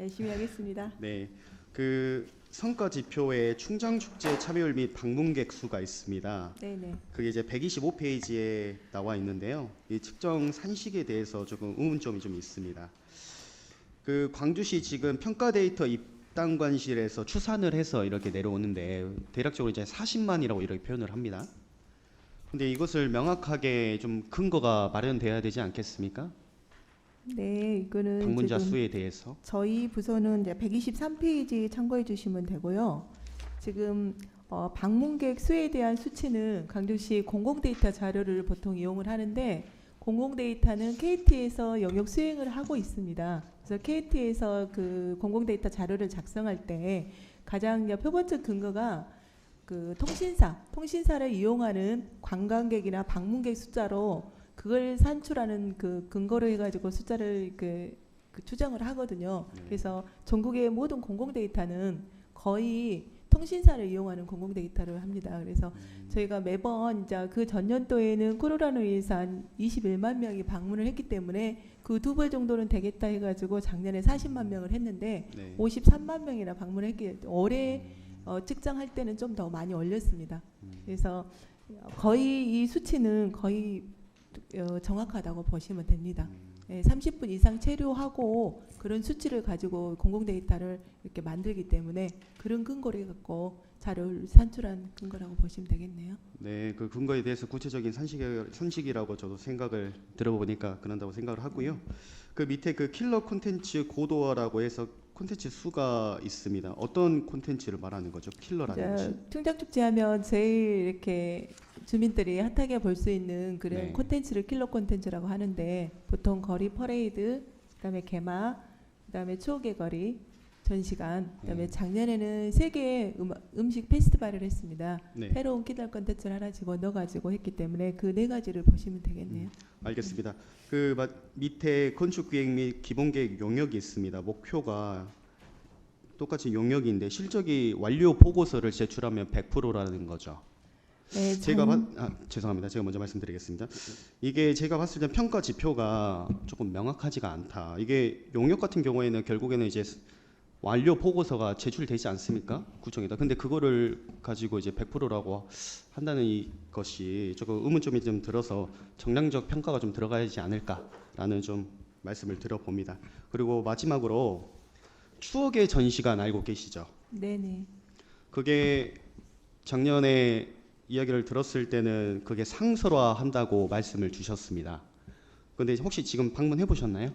열심히 하겠습니다. 네, 그 성과 지표에 충장 축제 참여율 및 방문객 수가 있습니다. 네네. 그게 이제 125페이지에 나와 있는데요. 이 측정 산식에 대해서 조금 의문점이 좀 있습니다. 그 광주시 지금 평가 데이터 입당관실에서 추산을 해서 이렇게 내려오는데 대략적으로 이제 40만이라고 이렇게 표현을 합니다. 근데 이것을 명확하게 좀 근거가 마련돼야 되지 않겠습니까? 네, 이거는 방문자 지금 수에 대해서. 저희 부서는 이제 123페이지 참고해 주시면 되고요. 지금 방문객 수에 대한 수치는 광주시 공공데이터 자료를 보통 이용을 하는데 공공데이터는 KT에서 영역 수행을 하고 있습니다. 그래서 KT에서 그 공공데이터 자료를 작성할 때 가장 표본적 근거가 그 통신사를 이용하는 관광객이나 방문객 숫자로 그걸 산출하는 그 근거로 해가지고 숫자를 그 추정을 하거든요. 그래서 전국의 모든 공공데이터는 거의 통신사를 이용하는 공공데이터를 합니다. 그래서 저희가 매번 이제 그 전년도에는 코로나로 인해서 한 21만 명이 방문을 했기 때문에 그 2배 정도는 되겠다 해가지고 작년에 40만 명을 했는데 네. 53만 명이나 방문했기 올해 측정할 때는 좀 더 많이 올렸습니다. 그래서 거의 이 수치는 거의 정확하다고 보시면 됩니다. 30분 이상 체류하고 그런 수치를 가지고 공공데이터를 이렇게 만들기 때문에 그런 근거를 갖고 자료를 산출한 근거라고 보시면 되겠네요. 네, 그 근거에 대해서 구체적인 산식이라고 저도 생각을 들어보니까 그런다고 생각을 하고요. 그 밑에 그 킬러 콘텐츠 고도화라고 해서 콘텐츠 수가 있습니다. 어떤 콘텐츠를 말하는 거죠? 킬러라는 것이? 충장축제하면 제일 이렇게 주민들이 핫하게 볼 수 있는 그런 네. 콘텐츠를 킬러 콘텐츠라고 하는데 보통 거리 퍼레이드, 그다음에 개막, 그다음에 추억의 거리, 전시관, 그다음에 네. 작년에는 세계 음식 페스티벌을 했습니다. 네. 새로운 킬러 콘텐츠를 하나 집어넣어가지고 했기 때문에 그 네 가지를 보시면 되겠네요. 알겠습니다. 그 밑에 건축 계획 및 기본 계획 용역이 있습니다. 목표가 똑같이 용역인데 실적이 완료 보고서를 제출하면 100%라는 거죠. 네, 죄송합니다. 제가 먼저 말씀드리겠습니다. 이게 제가 봤을 때 평가 지표가 조금 명확하지가 않다. 이게 용역 같은 경우에는 결국에는 이제 완료 보고서가 제출되지 않습니까? 구청에다. 근데 그거를 가지고 이제 100%라고 한다는 것이 조금 의문점이 좀 들어서 정량적 평가가 좀 들어가야지 않을까라는 좀 말씀을 드려봅니다. 그리고 마지막으로 추억의 전시관 알고 계시죠? 네네. 그게 작년에 이야기를 들었을 때는 그게 상설화한다고 말씀을 주셨습니다. 근데 혹시 지금 방문해 보셨나요?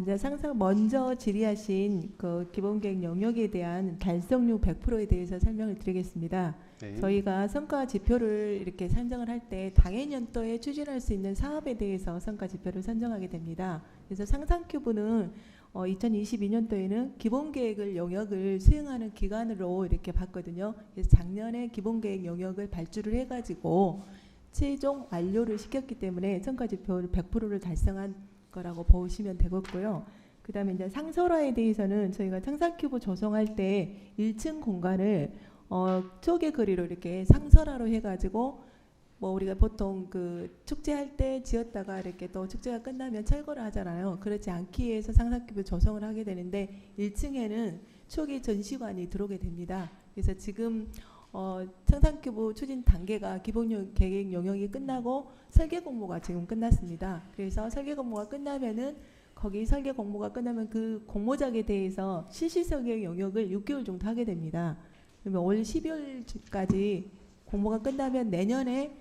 이제 먼저 질의하신 그 기본계획 영역에 대한 달성률 100%에 대해서 설명을 드리겠습니다. 네. 저희가 성과 지표를 이렇게 선정을 할 때 당해년도에 추진할 수 있는 사업에 대해서 성과 지표를 선정하게 됩니다. 그래서 상상큐브는 2022년도에는 기본계획을 영역을 수행하는 기간으로 이렇게 봤거든요. 그래서 작년에 기본계획 영역을 발주를 해가지고 최종 완료를 시켰기 때문에 성과지표를 100%를 달성한 거라고 보시면 되겠고요. 그다음에 이제 상설화에 대해서는 저희가 상상큐브 조성할 때 1층 공간을 쪼개 거리로 이렇게 상설화로 해가지고 뭐 우리가 보통 그 축제할 때 지었다가 이렇게 또 축제가 끝나면 철거를 하잖아요. 그렇지 않기 위해서 상상큐브 조성을 하게 되는데 1층에는 초기 전시관이 들어오게 됩니다. 그래서 지금 상상큐브 추진 단계가 기본 계획 영역이 끝나고 설계 공모가 지금 끝났습니다. 그래서 설계 공모가 끝나면은 거기 설계 공모가 끝나면 그 공모작에 대해서 실시 설계 영역을 6개월 정도 하게 됩니다. 그러면 올 12월까지 공모가 끝나면 내년에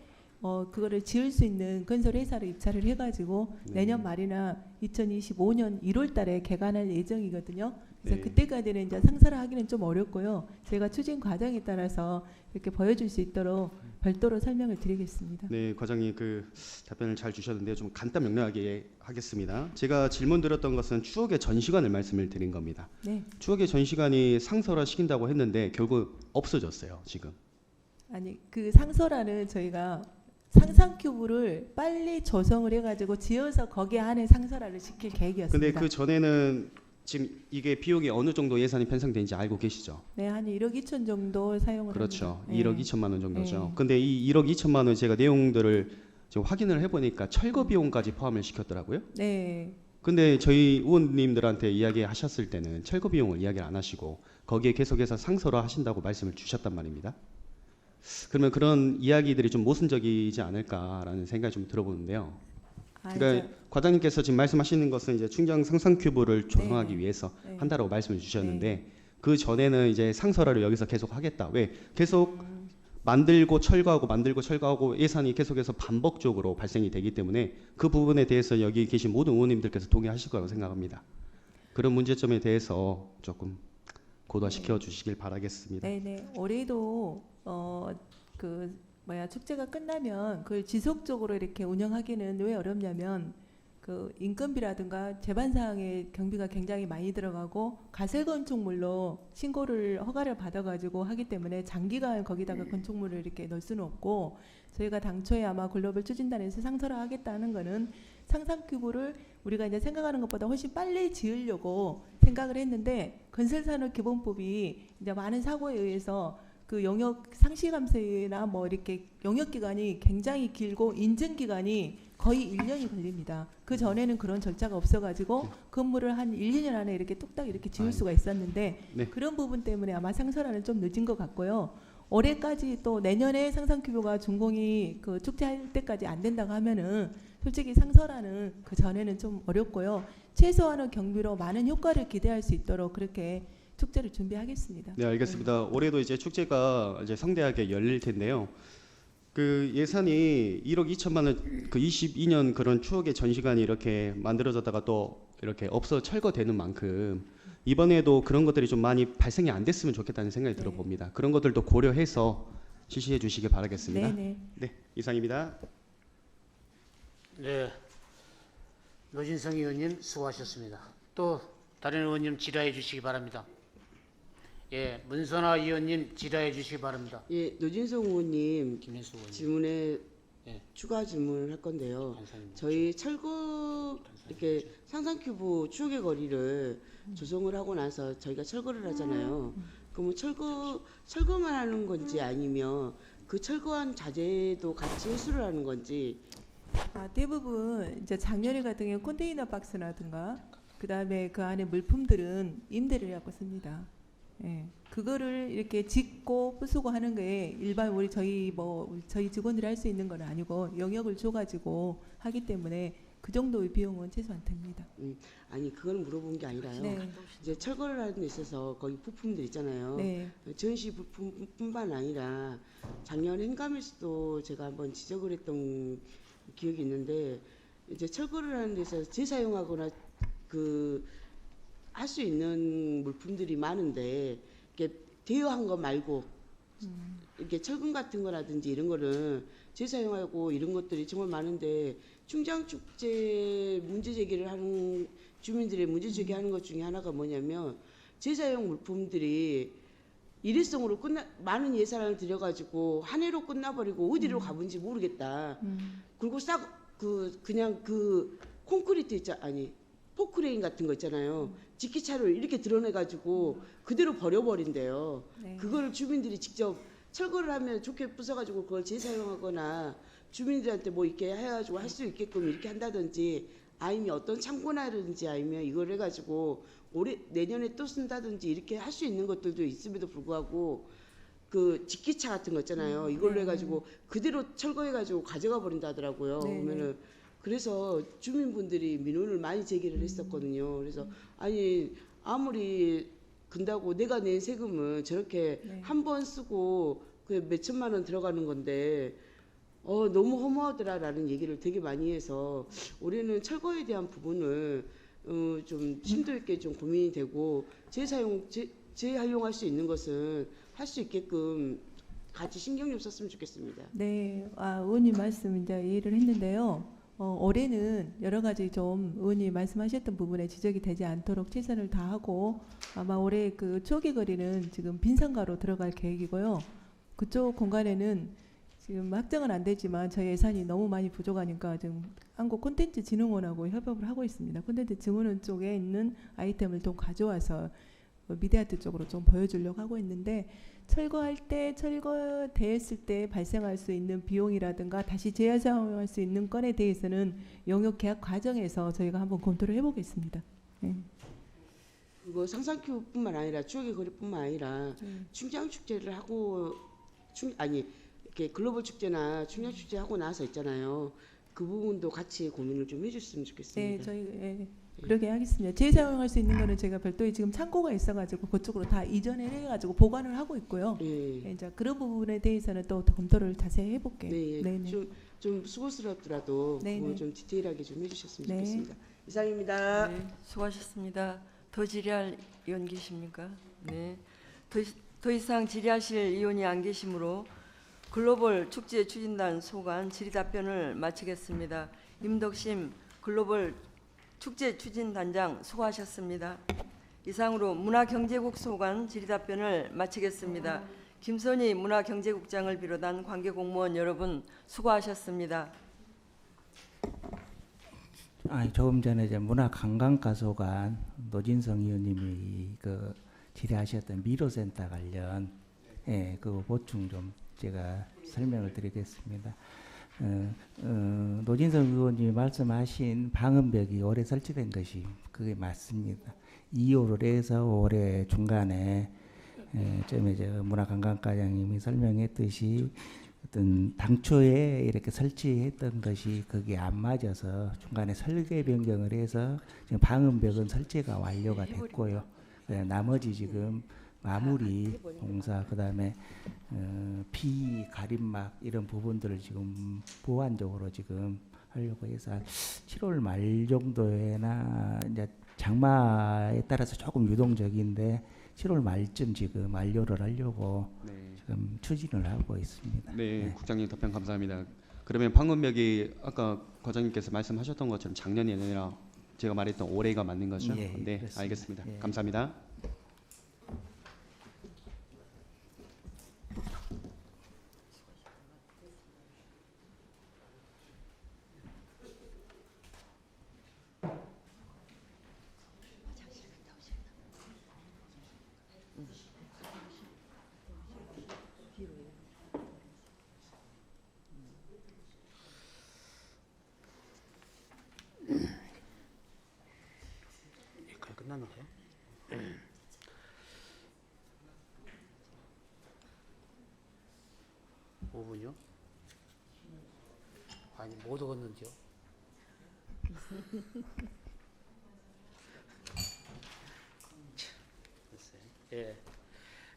그거를 지을 수 있는 건설 회사를 입찰을 해가지고 내년 말이나 2025년 1월달에 개관할 예정이거든요. 그래서 네. 그때까지는 이제 상설화 하기는 좀 어렵고요. 제가 추진 과정에 따라서 이렇게 보여줄 수 있도록 별도로 설명을 드리겠습니다. 네, 과장님 그 답변을 잘 주셨는데 좀 간단 명료하게 하겠습니다. 제가 질문 드렸던 것은 추억의 전시관을 말씀을 드린 겁니다. 네. 추억의 전시관이 상설화 시킨다고 했는데 결국 없어졌어요, 지금. 아니 그 상설화는 저희가 상상 큐브를 빨리 조성을 해가지고 지어서 거기 안에 상설화를 시킬 계획이었습니다. 근데 그 전에는 지금 이게 비용이 어느 정도 예산이 편성되는지 알고 계시죠? 네, 한 1억 2천 정도 사용을 그렇죠. 합니다. 1억 네. 2천만 원 정도죠. 네. 근데 이 1억 2천만 원 제가 내용들을 지금 확인을 해보니까 철거 비용까지 포함을 시켰더라고요. 네. 근데 저희 의원님들한테 이야기하셨을 때는 철거 비용을 이야기를 안 하시고 거기에 계속해서 상설화 하신다고 말씀을 주셨단 말입니다. 그러면 그런 이야기들이 좀 모순적이지 않을까라는 생각이 좀 들어보는데요. 그러니까 과장님께서 지금 말씀하시는 것은 이제 충장 상상 큐브를 조성하기 네. 위해서 네. 한다라고 말씀을 주셨는데 그 전에는 이제 상설화를 여기서 계속 하겠다. 왜? 계속 만들고 철거하고 예산이 계속해서 반복적으로 발생이 되기 때문에 그 부분에 대해서 여기 계신 모든 의원님들께서 동의하실 거라고 생각합니다. 그런 문제점에 대해서 조금 고도화시켜 주시길 바라겠습니다. 네네. 올해도 축제가 끝나면 그걸 지속적으로 이렇게 운영하기는 왜 어렵냐면 그 인건비라든가 재반 사항의 경비가 굉장히 많이 들어가고 가설 건축물로 신고를 허가를 받아가지고 하기 때문에 장기간 거기다가 건축물을 이렇게 넣을 수는 없고 저희가 당초에 아마 글로벌 추진단에서 상설화하겠다는 거는 상상 큐브를 우리가 이제 생각하는 것보다 훨씬 빨리 지으려고 생각을 했는데 건설산업기본법이 이제 많은 사고에 의해서 그 영역 상시감사나 뭐 이렇게 영역 기간이 굉장히 길고 인증 기간이 거의 1년이 걸립니다. 그 전에는 그런 절차가 없어가지고 건물을 한 1, 2년 안에 이렇게 뚝딱 이렇게 지을 수가 있었는데 네. 그런 부분 때문에 아마 상설화는 좀 늦은 것 같고요. 올해까지 또 내년에 상상 큐브가 준공이 그 축제할 때까지 안 된다고 하면은 솔직히 상설화는 그 전에는 좀 어렵고요. 최소한의 경비로 많은 효과를 기대할 수 있도록 그렇게 축제를 준비하겠습니다. 네, 알겠습니다. 올해도 이제 축제가 이제 성대하게 열릴 텐데요. 그 예산이 1억 2천만 원, 그 22년 그런 추억의 전시관이 이렇게 만들어졌다가 또 이렇게 없어 철거되는 만큼 이번에도 그런 것들이 좀 많이 발생이 안 됐으면 좋겠다는 생각이 들어봅니다. 그런 것들도 고려해서 실시해 주시길 바라겠습니다. 네네. 네, 이상입니다. 네, 노진성 의원님 수고하셨습니다. 또 다른 의원님 질의해 주시기 바랍니다. 예, 문선화 의원님 질의해 주시기 바랍니다. 예, 노진성 의원님 김현수 의원님. 질문에 예. 추가 질문을 할 건데요. 간사님. 저희 철거 이렇게 상상 큐브 추억의 거리를 조성을 하고 나서 저희가 철거를 하잖아요. 그러면 철거만 하는 건지 아니면 그 철거한 자재도 같이 회수를 하는 건지. 대부분 이제 작년에 같은 경우 컨테이너 박스라든가 그 다음에 그 안에 물품들은 임대를 해갖고 씁니다. 예, 그거를 이렇게 짓고 부수고 하는 게 일반 저희 직원들이 할 수 있는 건 아니고 영역을 줘가지고 하기 때문에 그 정도의 비용은 최소한 됩니다. 아니 그걸 물어본 게 아니라요. 네. 이제 철거를 하는 데 있어서 거기 부품들 있잖아요. 네. 전시 부품뿐만 아니라 작년 행감에서도 제가 한번 지적을 했던 기억이 있는데 이제 철거를 하는 데서 재사용하거나 할 수 있는 물품들이 많은데 이렇게 대여한 거 말고 이렇게 철근 같은 거라든지 이런 거는 재사용하고 이런 것들이 정말 많은데 충장축제 문제 제기를 하는 주민들의 문제 제기하는 것 중에 하나가 뭐냐면 재사용 물품들이 일회성으로 많은 예산을 들여가지고 한 해로 끝나버리고 어디로 가본지 모르겠다. 그리고 그냥 콘크리트 포크레인 같은 거 있잖아요. 직기차를 이렇게 드러내가지고 그대로 버려버린대요. 네. 그걸 주민들이 직접 철거를 하면 좋게 부숴가지고 그걸 재사용하거나 주민들한테 뭐 이렇게 해가지고 할 수 있게끔 이렇게 한다든지 아니면 어떤 창고나든지 아니면 이걸 해가지고 내년에 또 쓴다든지 이렇게 할 수 있는 것들도 있음에도 불구하고 그 직기차 같은 거 있잖아요. 이걸로 해가지고 그대로 철거해가지고 가져가 버린다 하더라고요. 네, 그러면은 그래서 주민분들이 민원을 많이 제기를 했었거든요. 그래서 아니 아무리 근다고 내가 낸 세금은 저렇게 네. 한 번 쓰고 그 몇천만 원 들어가는 건데 너무 허무하더라라는 얘기를 되게 많이 해서 올해는 철거에 대한 부분을 좀 심도 있게 좀 고민이 되고 재활용할 수 있는 것은 할 수 있게끔 같이 신경 좀 썼으면 좋겠습니다. 네, 의원님 말씀 이제 이해를 했는데요. 올해는 여러 가지 좀 의원님 말씀하셨던 부분에 지적이 되지 않도록 최선을 다하고 아마 올해 그 초기 거리는 지금 빈상가로 들어갈 계획이고요. 그쪽 공간에는 지금 확정은 안 되지만 저희 예산이 너무 많이 부족하니까 지금 한국콘텐츠진흥원하고 협업을 하고 있습니다. 콘텐츠진흥원 쪽에 있는 아이템을 좀 가져와서 미디어아트 쪽으로 좀 보여주려고 하고 있는데 철거할 때 철거됐을 때 발생할 수 있는 비용이라든가 다시 재사용할 수 있는 건에 대해서는 영역 계약 과정에서 저희가 한번 검토를 해보겠습니다. 네. 그거 상상큐뿐만 아니라 추억의 거리뿐만 아니라 충장 축제를 하고 이렇게 글로벌 축제나 충장 축제 하고 나서 있잖아요. 그 부분도 같이 고민을 좀 해줬으면 좋겠습니다. 네, 저희 그렇게 하겠습니다. 재사용할 수 있는 거는 제가 별도의 지금 창고가 있어가지고 그쪽으로 다 이전을 해가지고 보관을 하고 있고요. 네. 이제 그런 부분에 대해서는 또 검토를 자세히 해볼게요. 네, 네네. 좀 수고스럽더라도 네네. 그거 좀 디테일하게 좀 해주셨으면 네. 좋겠습니다. 이상입니다. 네, 수고하셨습니다. 더 질의할 의원 계십니까? 네. 더 이상 질의하실 의원이 안 계시므로 글로벌 축제 추진단 소관 질의 답변을 마치겠습니다. 임덕심 글로벌 축제 추진단장 수고하셨습니다. 이상으로 문화경제국 소관 질의 답변을 마치겠습니다. 김선희 문화경제국장을 비롯한 관계공무원 여러분 수고하셨습니다. 조금 전에 이제 문화관광가 소관 노진성 의원님이 그 질의하셨던 미로센터 관련 그 보충 좀 제가 설명을 드리겠습니다. 노진성 의원님이 말씀하신 방음벽이 올해 설치된 것이 그게 맞습니다. 2호를 해서 올해 중간에 좀 이제 문화관광과장님이 설명했듯이 어떤 당초에 이렇게 설치했던 것이 거기에 안 맞아서 중간에 설계 변경을 해서 지금 방음벽은 설치가 완료가 됐고요. 나머지 지금 마무리 공사 그다음에 비 가림막 이런 부분들을 지금 보완적으로 지금 하려고 해서 한 7월 말 정도에나 이제 장마에 따라서 조금 유동적인데 7월 말쯤 지금 완료를 하려고 지금 추진을 하고 있습니다. 네, 국장님 답변 감사합니다. 그러면 방음벽이 아까 과장님께서 말씀하셨던 것처럼 작년이 아니라 제가 말했던 올해가 맞는 거죠? 예, 네, 그렇습니다. 알겠습니다. 예. 감사합니다. 거의 끝났는데요. 5분이요? 아니 못 얻었는데요. 예.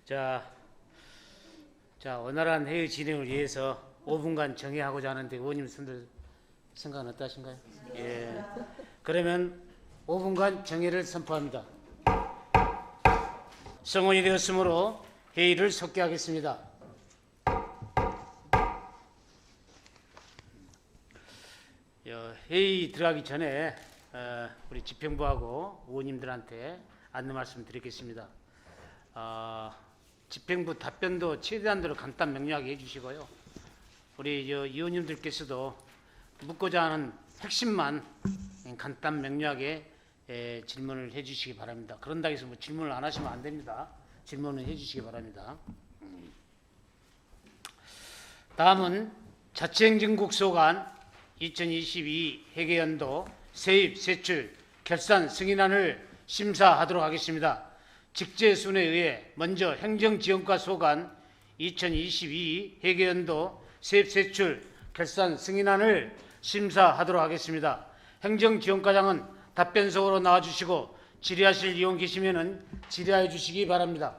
자, 원활한 회의 진행을 위해서 5분간 정의하고자 하는데 의원님 생각은 어떠신가요? 예. 그러면 5분간 정의를 선포합니다. 성원이 되었으므로 회의를 속기하겠습니다. 회의 들어가기 전에 우리 집행부하고 의원님들한테 안내 말씀 드리겠습니다. 집행부 답변도 최대한대로 간단 명료하게 해주시고요. 우리 의원님들께서도 묻고자 하는 핵심만 간단 명료하게 질문을 해주시기 바랍니다. 그런다고 해서 뭐 질문을 안 하시면 안 됩니다. 질문을 해주시기 바랍니다. 다음은 자치행정국 소관 2022 회계연도 세입, 세출, 결산 승인안을 심사하도록 하겠습니다. 직제 순에 의해 먼저 행정지원과 소관 2022 회계연도 세입, 세출, 결산 승인안을 심사하도록 하겠습니다. 행정지원과장은 답변석으로 나와주시고 질의하실 의원 계시면은 질의해 주시기 바랍니다.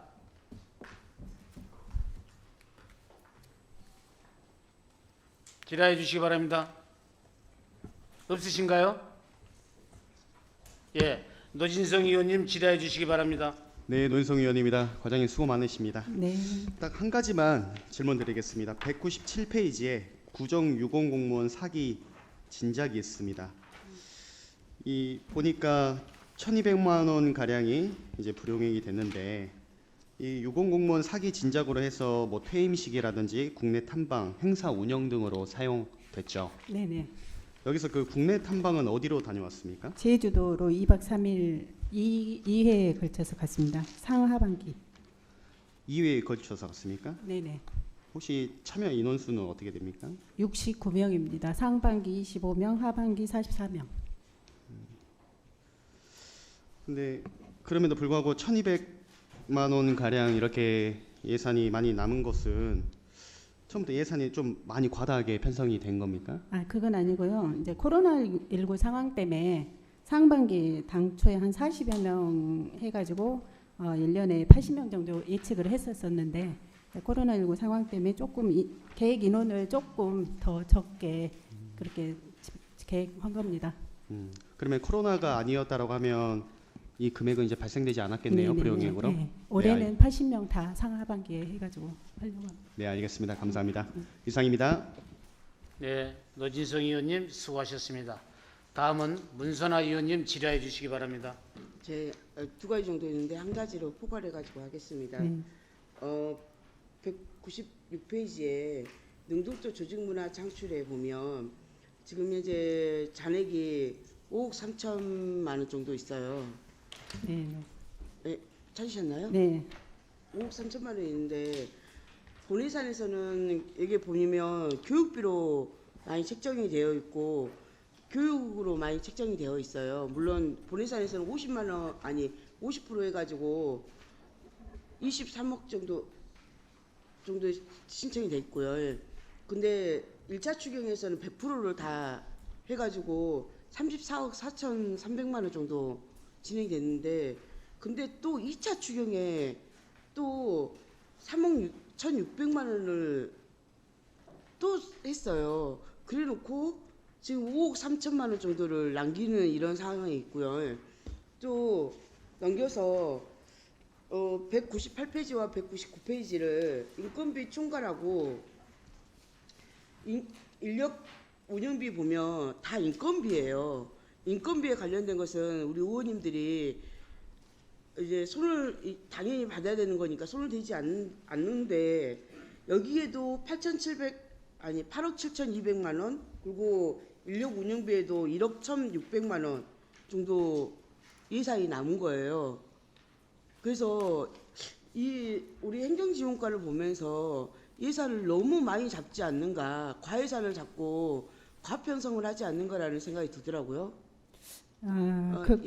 질의해 주시기 바랍니다. 없으신가요? 예, 노진성 의원님 질의해 주시기 바랍니다. 네, 노인성 의원입니다. 과장님 수고 많으십니다. 네. 딱 한 가지만 질문 드리겠습니다. 197페이지에 구정유공공무원 사기 진작이 있습니다. 이 보니까 1,200만 원 가량이 이제 불용액이 됐는데 이 유공공무원 사기 진작으로 해서 뭐 퇴임식이라든지 국내 탐방, 행사 운영 등으로 사용됐죠. 네네. 여기서 그 국내 탐방은 어디로 다녀왔습니까? 제주도로 2박 3일 2회에 걸쳐서 갔습니다. 상하반기. 2회에 걸쳐서 갔습니까? 네네. 혹시 참여 인원수는 어떻게 됩니까? 69명입니다. 상반기 25명, 하반기 44명. 근데 그럼에도 불구하고 1,200만 원 가량 이렇게 예산이 많이 남은 것은 처음부터 예산이 좀 많이 과다하게 편성이 된 겁니까? 아, 그건 아니고요. 이제 코로나19 상황 때문에 상반기 당초에 한 40여 명 해가지고 1년에 80명 정도 예측을 했었었는데 코로나19 상황 때문에 조금 계획 인원을 조금 더 적게 그렇게 계획한 겁니다. 그러면 코로나가 아니었다라고 하면 이 금액은 이제 발생되지 않았겠네요. 불용액으로. 네. 올해는 80명 다 상하반기에 해가지고 하려고 합니다. 네, 알겠습니다. 감사합니다. 이상입니다. 네, 노진성 의원님 수고하셨습니다. 다음은 문선아 의원님 질의해 주시기 바랍니다. 제 두 가지 정도 있는데 한 가지로 포괄해 가지고 하겠습니다. 196페이지에 능동적 조직문화 창출에 보면 지금 현재 잔액이 5억 3천만 원 정도 있어요. 네. 네, 찾으셨나요? 네. 5억 3천만 원 있는데 본예산에서는 여기 보면 교육비로 많이 책정이 되어 있고 교육으로 많이 책정이 되어 있어요. 물론 본예산에서는 50만 원 아니 50% 해가지고 23억 정도 신청이 돼 있고요. 근데 1차 추경에서는 100%를 다 해가지고 34억 4,300만 원 정도 진행이 됐는데 근데 또 2차 추경에 또 3억 1,600만 원을 또 했어요. 그래 놓고 지금 5억 3천만 원 정도를 남기는 이런 상황이 있고요. 또 넘겨서 198페이지와 199페이지를 인건비 총괄하고 인력 운영비 보면 다 인건비예요. 인건비에 관련된 것은 우리 의원님들이 이제 손을 당연히 받아야 되는 거니까 손을 대지 않는데 여기에도 8억 7,200만 원 그리고 인력 운영비에도 1억 1,600만 원 정도 예산이 남은 거예요. 그래서 이 우리 행정지원과를 보면서 예산을 너무 많이 잡지 않는가, 과예산을 잡고 과편성을 하지 않는가라는 생각이 들더라고요.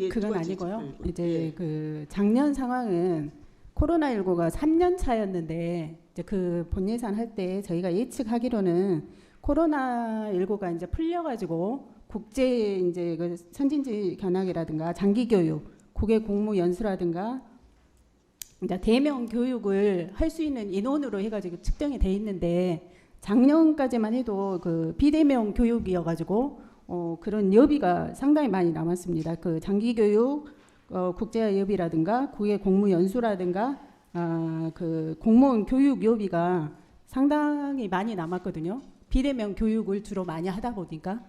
그건 아니고요. 이제 그 작년 상황은 코로나19가 3년 차였는데 이제 그 본예산 할 때 저희가 예측하기로는 코로나19가 이제 풀려가지고 국제 이제 그 선진지 견학이라든가 장기 교육, 국외 공무 연수라든가 이제 대면 교육을 할 수 있는 인원으로 해가지고 측정이 돼 있는데 작년까지만 해도 그 비대면 교육이어가지고 그런 여비가 상당히 많이 남았습니다. 그 장기 교육, 국제 여비라든가 국외 공무 연수라든가 그 공무원 교육 여비가 상당히 많이 남았거든요. 비대면 교육을 주로 많이 하다 보니까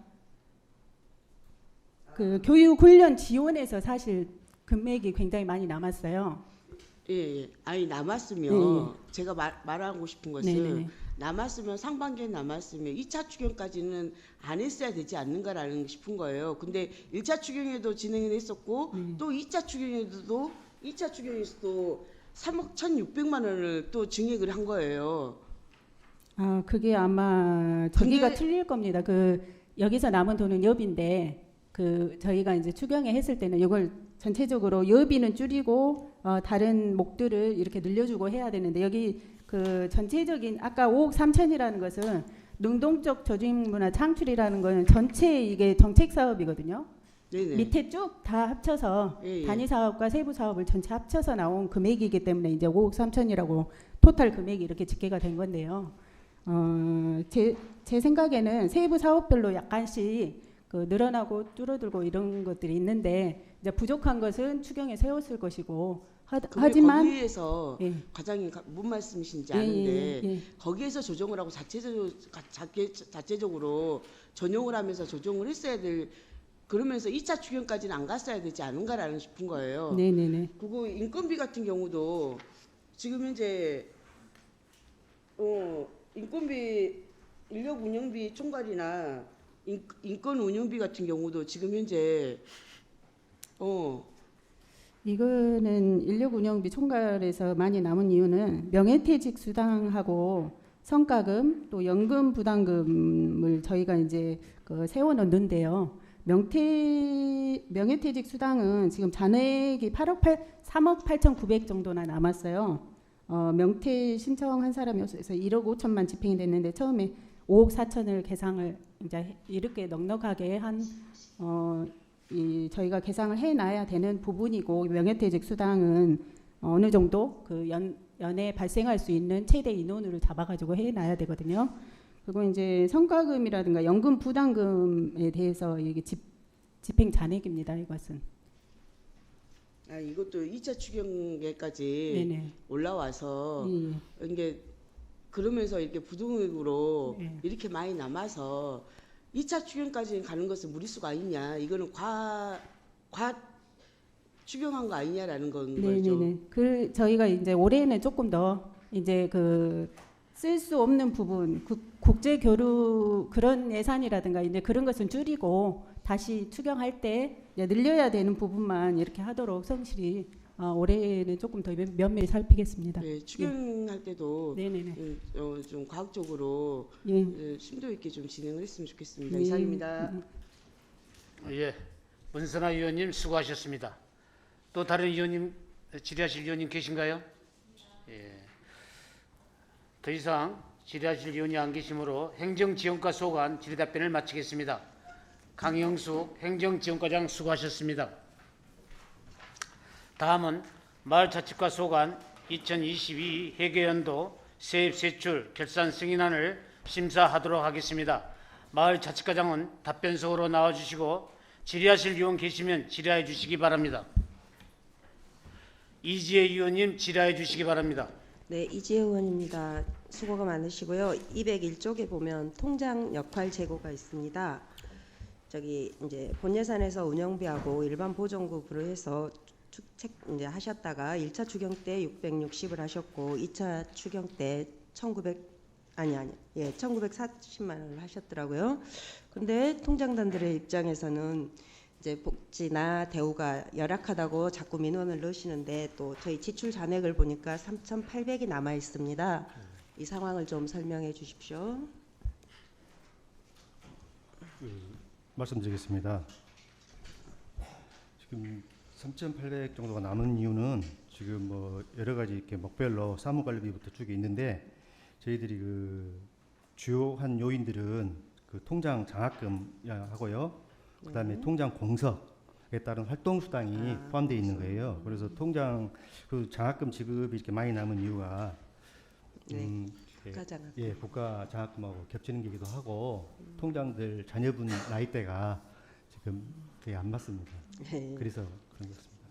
그 교육 훈련 지원에서 사실 금액이 굉장히 많이 남았어요. 예. 아니 남았으면 제가 말하고 싶은 것은 남았으면 상반기에 남았으면 2차 추경까지는 안 했어야 되지 않는가라는 싶은 거예요. 근데 1차 추경에도 진행을 했었고 또 2차 추경에서도 3억 1,600만 원을 또 증액을 한 거예요. 그게 아마 저기가 틀릴 겁니다. 그 여기서 남은 돈은 여비인데 그 저희가 이제 추경에 했을 때는 이걸 전체적으로 여비는 줄이고 다른 목들을 이렇게 늘려주고 해야 되는데 여기 그 전체적인 아까 5억 3천이라는 것은 능동적 조직문화 창출이라는 거는 전체 이게 정책 사업이거든요. 네네. 밑에 쭉 다 합쳐서 예. 단위 사업과 세부 사업을 전체 합쳐서 나온 금액이기 때문에 이제 5억 3천이라고 토탈 금액이 이렇게 집계가 된 건데요. 제 생각에는 세부 사업별로 약간씩 그 늘어나고 줄어들고 이런 것들이 있는데 이제 부족한 것은 추경에 세웠을 것이고 하지만 거기에서 과장님 뭔 말씀이신지 아는데 거기에서 조정을 하고 자체적으로 전용을 하면서 조정을 했어야 될 그러면서 2차 추경까지는 안 갔어야 되지 않은가라는 싶은 거예요. 네네네. 그리고 인건비 같은 경우도 지금 현재 인건비, 인력 운영비 총괄이나 인건 운영비 같은 경우도 지금 현재 이거는 인력 운영비 총괄에서 많이 남은 이유는 명예퇴직 수당하고 성과금 또 연금 부담금을 저희가 이제 세워 놓는데요. 명예퇴직 수당은 지금 잔액이 3억 8,900 정도나 남았어요. 명퇴 신청한 사람이 없어서 1억 5천만 집행이 됐는데 처음에 5억 4천을 계상을 이제 이렇게 넉넉하게 저희가 계상을 해놔야 되는 부분이고 명예퇴직 수당은 어느 정도 그 연에 발생할 수 있는 최대 인원을 잡아가지고 해놔야 되거든요. 그리고 이제 성과금이라든가 연금 부담금에 대해서 이게 집행 잔액입니다. 이것은. 이것도 2차 추경에까지 네네. 올라와서 이게 그러면서 이렇게 부동액으로 이렇게 많이 남아서 2차 추경까지 가는 것은 무리수가 아니냐, 이거는 과 추경한 거 아니냐라는 건 거죠. 네네네. 저희가 이제 올해는 조금 더 이제 쓸 수 없는 부분, 국제 교류 그런 예산이라든가 이제 그런 것은 줄이고 다시 추경할 때 늘려야 되는 부분만 이렇게 하도록 성실히 올해는 조금 더 면밀히 살피겠습니다. 네, 추경할 때도 네네네. 좀 과학적으로 심도 있게 좀 진행을 했으면 좋겠습니다. 네. 이상입니다. 예, 문선아 의원님 수고하셨습니다. 또 다른 의원님 질의하실 의원님 계신가요? 예. 더 이상 질의하실 의원이 안 계시므로 행정지원과 소관 질의답변을 마치겠습니다. 강영숙 행정지원과장 수고하셨습니다. 다음은 마을자치과 소관 2022 회계연도 세입세출 결산 승인안을 심사하도록 하겠습니다. 마을자치과장은 답변석으로 나와주시고 질의하실 의원 계시면 질의해 주시기 바랍니다. 이지혜 의원님 질의해 주시기 바랍니다. 네, 이지혜 의원입니다. 수고가 많으시고요. 201쪽에 보면 통장 역할 제고가 있습니다. 저기 이제 본예산에서 운영비하고 일반 보전국으로 해서 축책 이제 하셨다가 1차 추경 때 660을 하셨고 2차 추경 때 1940만 원을 하셨더라고요. 근데 통장단들의 입장에서는 이제 복지나 대우가 열악하다고 자꾸 민원을 넣으시는데 또 저희 지출 잔액을 보니까 3,800이 남아 있습니다. 이 상황을 좀 설명해 주십시오. 말씀드리겠습니다. 지금 3,800 정도가 남은 이유는 지금 여러 가지 이렇게 목별로 사무관리비부터 쭉 있는데 저희들이 주요한 요인들은 통장 장학금하고요. 그다음에 통장 공석에 따른 활동 수당이 포함되어 있는 거예요. 그래서 통장 장학금 지급이 이렇게 많이 남은 이유가 국가 장학금하고 겹치는 거기도 하고 통장들 자녀분 나이대가 지금 되게 안 맞습니다. 그래서 그런 것 같습니다.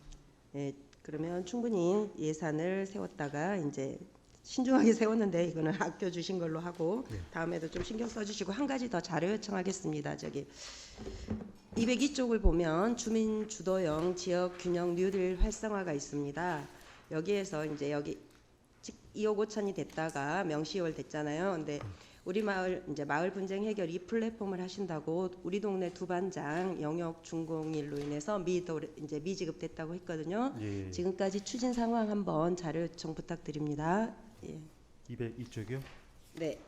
네, 그러면 충분히 예산을 세웠다가 이제 신중하게 세웠는데 이거는 아껴 주신 걸로 하고 다음에도 좀 신경 써주시고 한 가지 더 자료 요청하겠습니다. 저기 202쪽을 보면 주민 주도형 지역 균형 뉴딜 활성화가 있습니다. 여기에서 이제 여기 2억 5천이 됐다가 명시월 됐잖아요. 근데 우리 마을 이제 마을 분쟁 해결 이 플랫폼을 하신다고 우리 동네 두반장 영역 준공일로 인해서 이제 미지급됐다고 했거든요. 지금까지 추진 상황 한번 자료 요청 부탁드립니다. 202쪽이요? 네.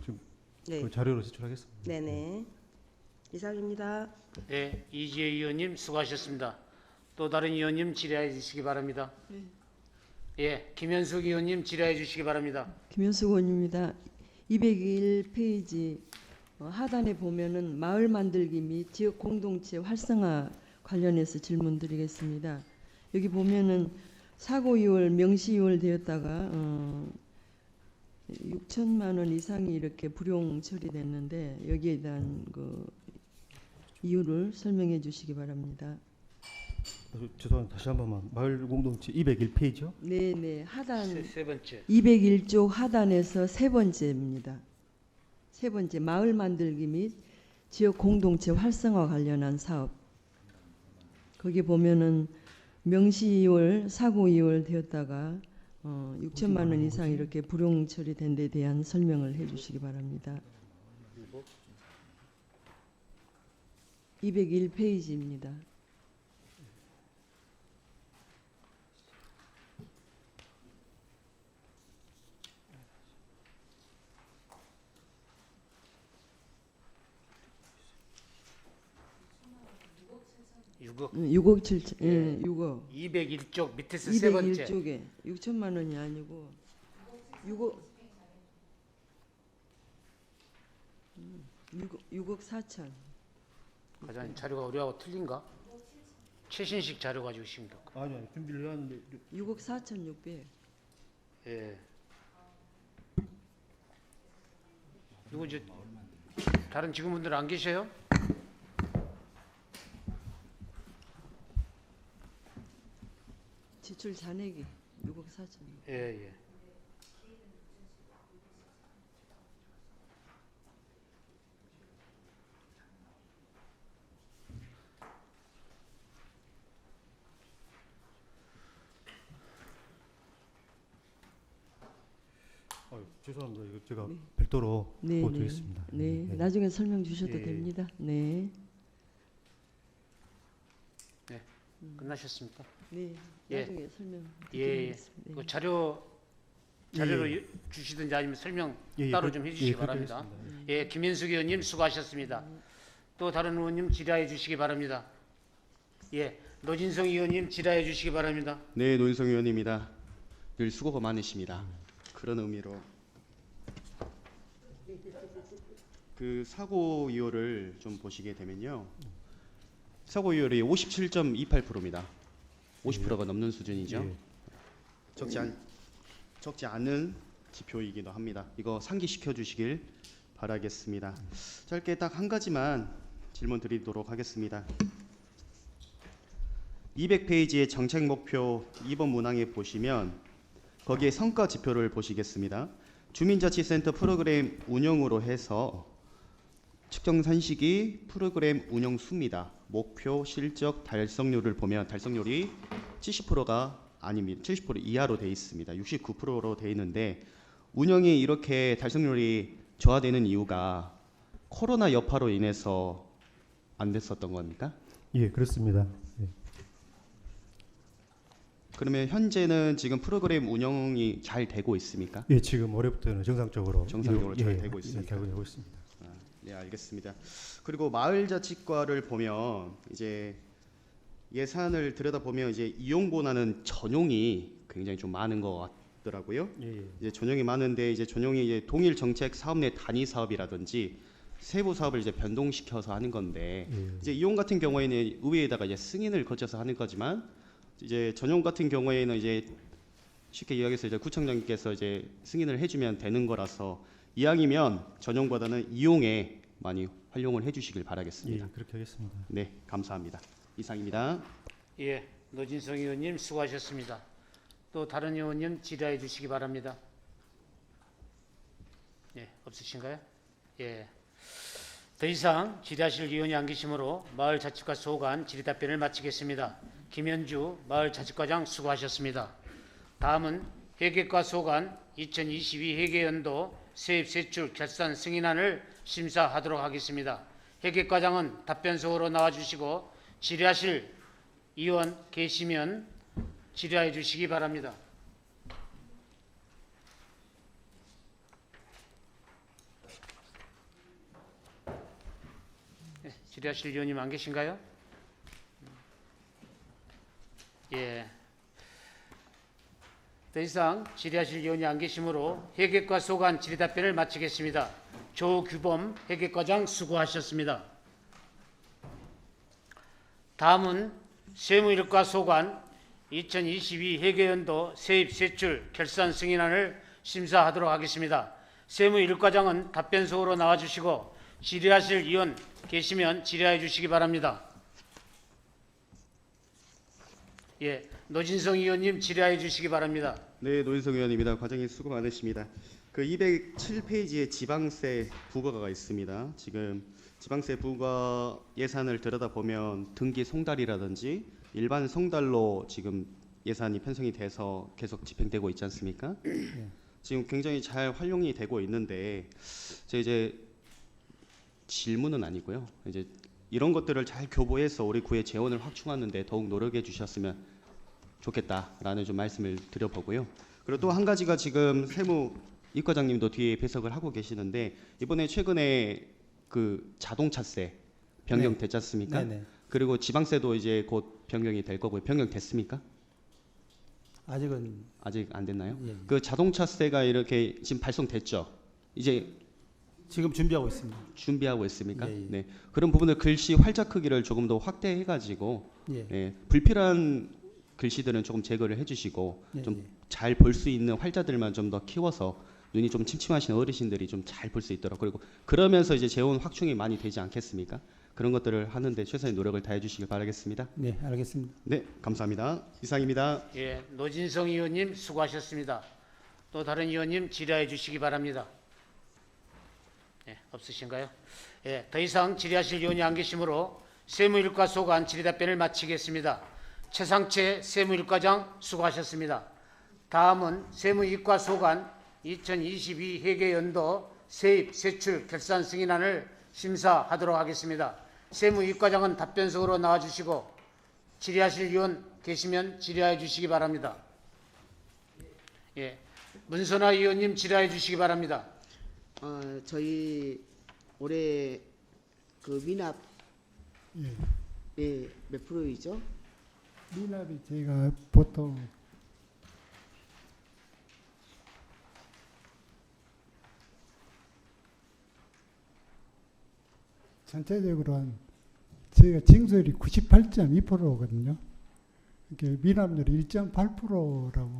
좀 그 자료로 제출하겠습니다. 네네. 이상입니다. 네, 이지혜 의원님 수고하셨습니다. 또 다른 의원님 질의해 주시기 바랍니다. 예, 김현숙 의원님 질의해 주시기 바랍니다. 김현숙 의원입니다. 201페이지 하단에 보면은 마을 만들기 및 지역 공동체 활성화 관련해서 질문드리겠습니다. 여기 보면은 사고 이월 명시 이월 되었다가 6천만 원 이상이 이렇게 불용 처리됐는데 여기에 대한 이유를 설명해 주시기 바랍니다. 죄송합니다. 다시 한 번만. 마을 공동체 201페이지요? 네, 하단 세 번째. 201쪽 하단에서 세 번째입니다. 세 번째 마을 만들기 및 지역 공동체 활성화 관련한 사업 거기 보면은 명시이월, 사고이월 되었다가 6천만 원 이상 이렇게 불용 처리된 데 대한 설명을 해주시기 바랍니다. 201페이지입니다. 육억 6억 7천, 예, 6억. 201쪽 밑에서 세 번째 201쪽에 6천만 원이 아니고 6억 4천. 과장님 자료가 우리하고 틀린가? 최신식 자료 가지고 있습니다. 아니요, 준비를 해왔는데 6억 4천 6백. 예. 누구 이제 다른 직원분들 안 계세요? 지출 잔액이 6억 4천. 예, 예. 죄송합니다. 이거 제가 네. 별도로 네, 보여드리겠습니다. 네, 나중에 설명 주셔도 예. 됩니다. 네. 네. 끝나셨습니까? 네. 예. 나중에 설명 예, 예. 드리겠습니다. 네. 그 자료로 주시든지 아니면 설명 따로 좀 해주시기 바랍니다. 예, 김현숙 의원님 수고하셨습니다. 또 다른 의원님 질의해 주시기 바랍니다. 예, 노진성 의원님 질의해 주시기 바랍니다. 네, 노인성 의원입니다. 늘 수고가 많으십니다. 그런 의미로 그 사고 이율을 좀 보시게 되면요. 사고 이율이 57.28%입니다. 50%가 넘는 수준이죠. 적지 않은 지표이기도 합니다. 이거 상기시켜 주시길 바라겠습니다. 짧게 딱 한 가지만 질문 드리도록 하겠습니다. 200페이지의 정책 목표 2번 문항에 보시면 거기에 성과 지표를 보시겠습니다. 주민자치센터 프로그램 운영으로 해서 측정 산식이 프로그램 운영 수입니다. 목표 실적 달성률을 보면 달성률이 70%가 아닙니다. 70% 이하로 돼 있습니다. 69%로 돼 있는데 운영이 이렇게 달성률이 저하되는 이유가 코로나 여파로 인해서 안 됐었던 겁니까? 예, 그렇습니다. 예. 그러면 현재는 지금 프로그램 운영이 잘 되고 있습니까? 예, 지금 올해부터는 정상적으로 잘 되고 있습니다. 잘 되고 있습니다. 네, 알겠습니다. 그리고 마을자치과를 보면 이제 예산을 들여다보면 이제 이용 권한은 전용이 굉장히 좀 많은 것 같더라고요. 예. 이제 전용이 많은데 이제 전용이 이제 동일 정책 사업 내 단위 사업이라든지 세부 사업을 이제 변동시켜서 하는 건데 이제 이용 같은 경우에는 의회에다가 이제 승인을 거쳐서 하는 거지만 이제 전용 같은 경우에는 이제 쉽게 이야기해서 이제 구청장님께서 이제 승인을 해주면 되는 거라서 이왕이면 전용보다는 이용에 많이 활용을 해주시길 바라겠습니다. 예, 그렇게 하겠습니다. 네, 감사합니다. 이상입니다. 예, 노진성 의원님 수고하셨습니다. 또 다른 의원님 질의해 주시기 바랍니다. 예, 없으신가요? 예. 더 이상 질의하실 의원이 안 계시므로 마을자치과 소관 질의 답변을 마치겠습니다. 김현주 마을자치과장 수고하셨습니다. 다음은 회계과 소관 2022 회계연도 세입 세출 결산 승인안을 심사하도록 하겠습니다. 회계과장은 답변소로 나와주시고 질의하실 의원 계시면 질의해 주시기 바랍니다. 네, 질의하실 의원님 안 계신가요? 예. 더 이상 질의하실 의원이 안 계시므로 회계과 소관 질의 답변을 마치겠습니다. 조규범 회계과장 수고하셨습니다. 다음은 세무일과 소관 2022 회계연도 세입 세출 결산 승인안을 심사하도록 하겠습니다. 세무일과장은 답변소로 나와주시고 질의하실 의원 계시면 질의해 주시기 바랍니다. 예, 노진성 의원님 질의해 주시기 바랍니다. 네, 노인성 의원입니다. 과장님 수고 많으십니다. 그 207페이지에 지방세 부과가 있습니다. 지금 지방세 부과 예산을 들여다보면 등기 송달이라든지 일반 송달로 지금 예산이 편성이 돼서 계속 집행되고 있지 않습니까? 지금 굉장히 잘 활용이 되고 있는데 이제 질문은 아니고요. 이제 이런 것들을 잘 교보해서 우리 구의 재원을 확충하는 데 더욱 노력해 주셨으면 좋겠다라는 좀 말씀을 드려보고요. 그리고 또 한 가지가 지금 세무 이과장님도 뒤에 배석을 하고 계시는데 이번에 최근에 그 자동차세 변경됐지 않습니까? 네네. 그리고 지방세도 이제 곧 변경이 될 거고요. 변경됐습니까? 아직은 아직 안 됐나요? 예. 그 자동차세가 이렇게 지금 발송됐죠. 이제 지금 준비하고 있습니다. 준비하고 있습니까? 예, 예. 네. 그런 부분을 글씨 활자 크기를 조금 더 확대해 가지고 예. 불필요한 글씨들은 조금 제거를 해 주시고 예, 좀 예. 잘 볼 수 있는 활자들만 좀 더 키워서 눈이 좀 침침하신 어르신들이 좀 잘 볼 수 있도록 그리고 그러면서 이제 재원 확충이 많이 되지 않겠습니까? 그런 것들을 하는데 최선의 노력을 다해 주시길 바라겠습니다. 네, 알겠습니다. 네, 감사합니다. 이상입니다. 예, 노진성 의원님 수고하셨습니다. 또 다른 의원님 질의해 주시기 바랍니다. 예, 없으신가요? 예, 더 이상 질의하실 의원이 안 계시므로 세무일과 소관 질의답변을 마치겠습니다. 최상채 세무일과장 수고하셨습니다. 다음은 세무이과 소관 2022 회계연도 세입, 세출, 결산 승인안을 심사하도록 하겠습니다. 세무이과장은 답변석으로 나와주시고 질의하실 의원 계시면 질의해 주시기 바랍니다. 예, 문선화 의원님 질의해 주시기 바랍니다. 저희 올해 그 미납 몇 프로이죠? 미납이 저희가 보통 전체적으로 한 저희가 징수율이 98.2%거든요. 이렇게 미납률이 1.8%라고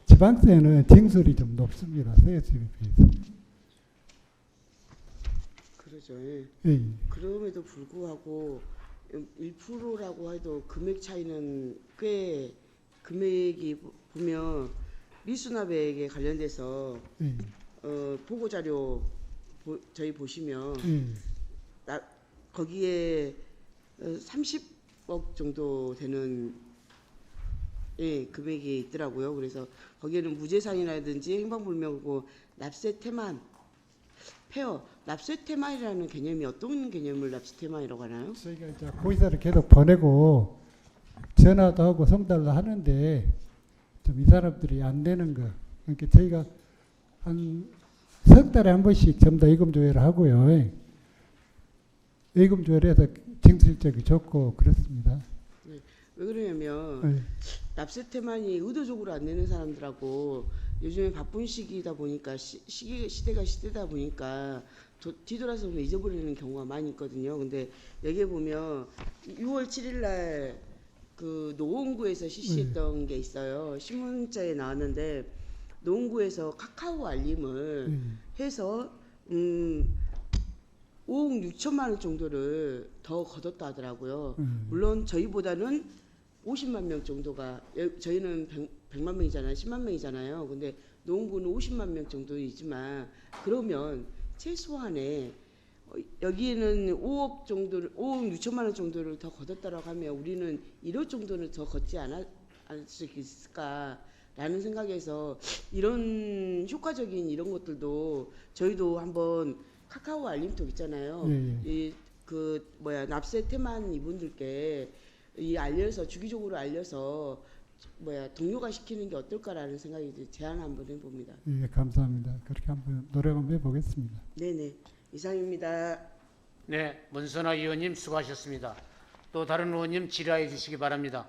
지방세는 징수율이 좀 높습니다. 세수율에 비해서. 그러죠. 예. 예. 그럼에도 불구하고 1%라고 해도 금액 차이는 꽤 금액이 보면 미수납액에 관련돼서 보고 자료 저희 보시면 거기에 30억 정도 되는 금액이 있더라고요. 그래서 거기에는 무죄상이라든지 행방불명하고 납세 태만 폐허, 납세 태만이라는 개념이 어떤 개념을 납세 태만이라고 하나요? 저희가 이제 고의사를 계속 보내고 전화도 하고 송달도 하는데 좀 이 사람들이 안 되는 거. 그러니까 저희가 한 석 달에 한 번씩 전부 다 예금 조회를 하고요. 예금 조회를 해서 징수실적이 좋고 그렇습니다. 네. 왜 그러냐면 납세 태만이 의도적으로 안 내는 사람들하고 요즘에 바쁜 시기다 보니까 시대가 시대다 보니까 뒤돌아서 보면 잊어버리는 경우가 많이 있거든요. 근데 여기에 보면 6월 7일 날 그 노원구에서 실시했던 게 있어요. 신문자에 나왔는데 노원구에서 카카오 알림을 해서 5억 6천만 원 정도를 더 걷었다 하더라고요. 물론 저희보다는 50만 명 정도가 저희는 100만 명이잖아요. 10만 명이잖아요. 근데 노원구는 50만 명 정도이지만 그러면 최소한에 여기에는 5억 6천만 원 정도를 더 걷었다라고 하면 우리는 1억 정도는 더 걷지 않을 수 있을까라는 생각에서 이런 효과적인 이런 것들도 저희도 한번 카카오 알림톡 있잖아요. 납세 태만 이분들께 알려서 주기적으로 알려서 동료가 시키는 게 어떨까라는 생각이 제안 한번 해봅니다. 예, 감사합니다. 그렇게 한번 노력 한번 해보겠습니다. 네네. 이상입니다. 네, 문선화 의원님 수고하셨습니다. 또 다른 의원님 질의해 주시기 바랍니다.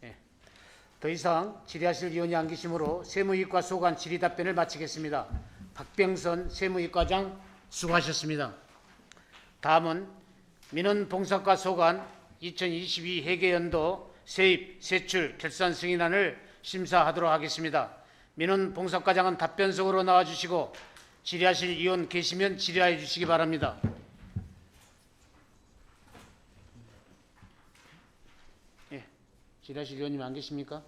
네, 더 이상 질의하실 의원이 안 계시므로 세무이과 소관 질의 답변을 마치겠습니다. 박병선 세무이과장 수고하셨습니다. 다음은 민원봉사과 소관 2022 회계연도 세입, 세출, 결산 승인안을 심사하도록 하겠습니다. 민원봉사과장은 답변석으로 나와주시고 질의하실 의원 계시면 질의해 주시기 바랍니다. 예, 질의하실 의원님 안 계십니까?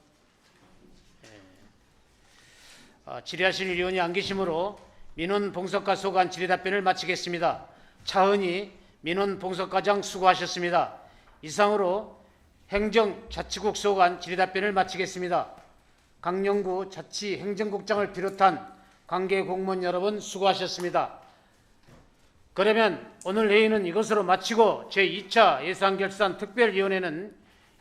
질의하실 위원이 안 계시므로 민원 봉석과 소관 질의 답변을 마치겠습니다. 차은희 민원 봉석과장 수고하셨습니다. 이상으로 행정자치국 소관 질의 답변을 마치겠습니다. 강영구 자치행정국장을 비롯한 관계 공무원 여러분 수고하셨습니다. 그러면 오늘 회의는 이것으로 마치고 제2차 예산결산 특별위원회는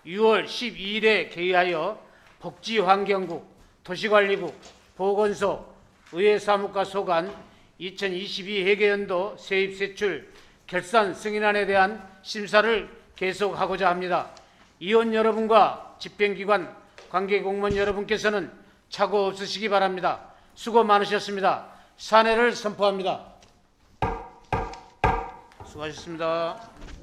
6월 12일에 개의하여 복지환경국, 도시관리국, 보건소, 의회사무과 소관 2022 회계연도 세입세출 결산 승인안에 대한 심사를 계속하고자 합니다. 위원 여러분과 집행기관 관계공무원 여러분께서는 착오 없으시기 바랍니다. 수고 많으셨습니다. 산회를 선포합니다. 수고하셨습니다.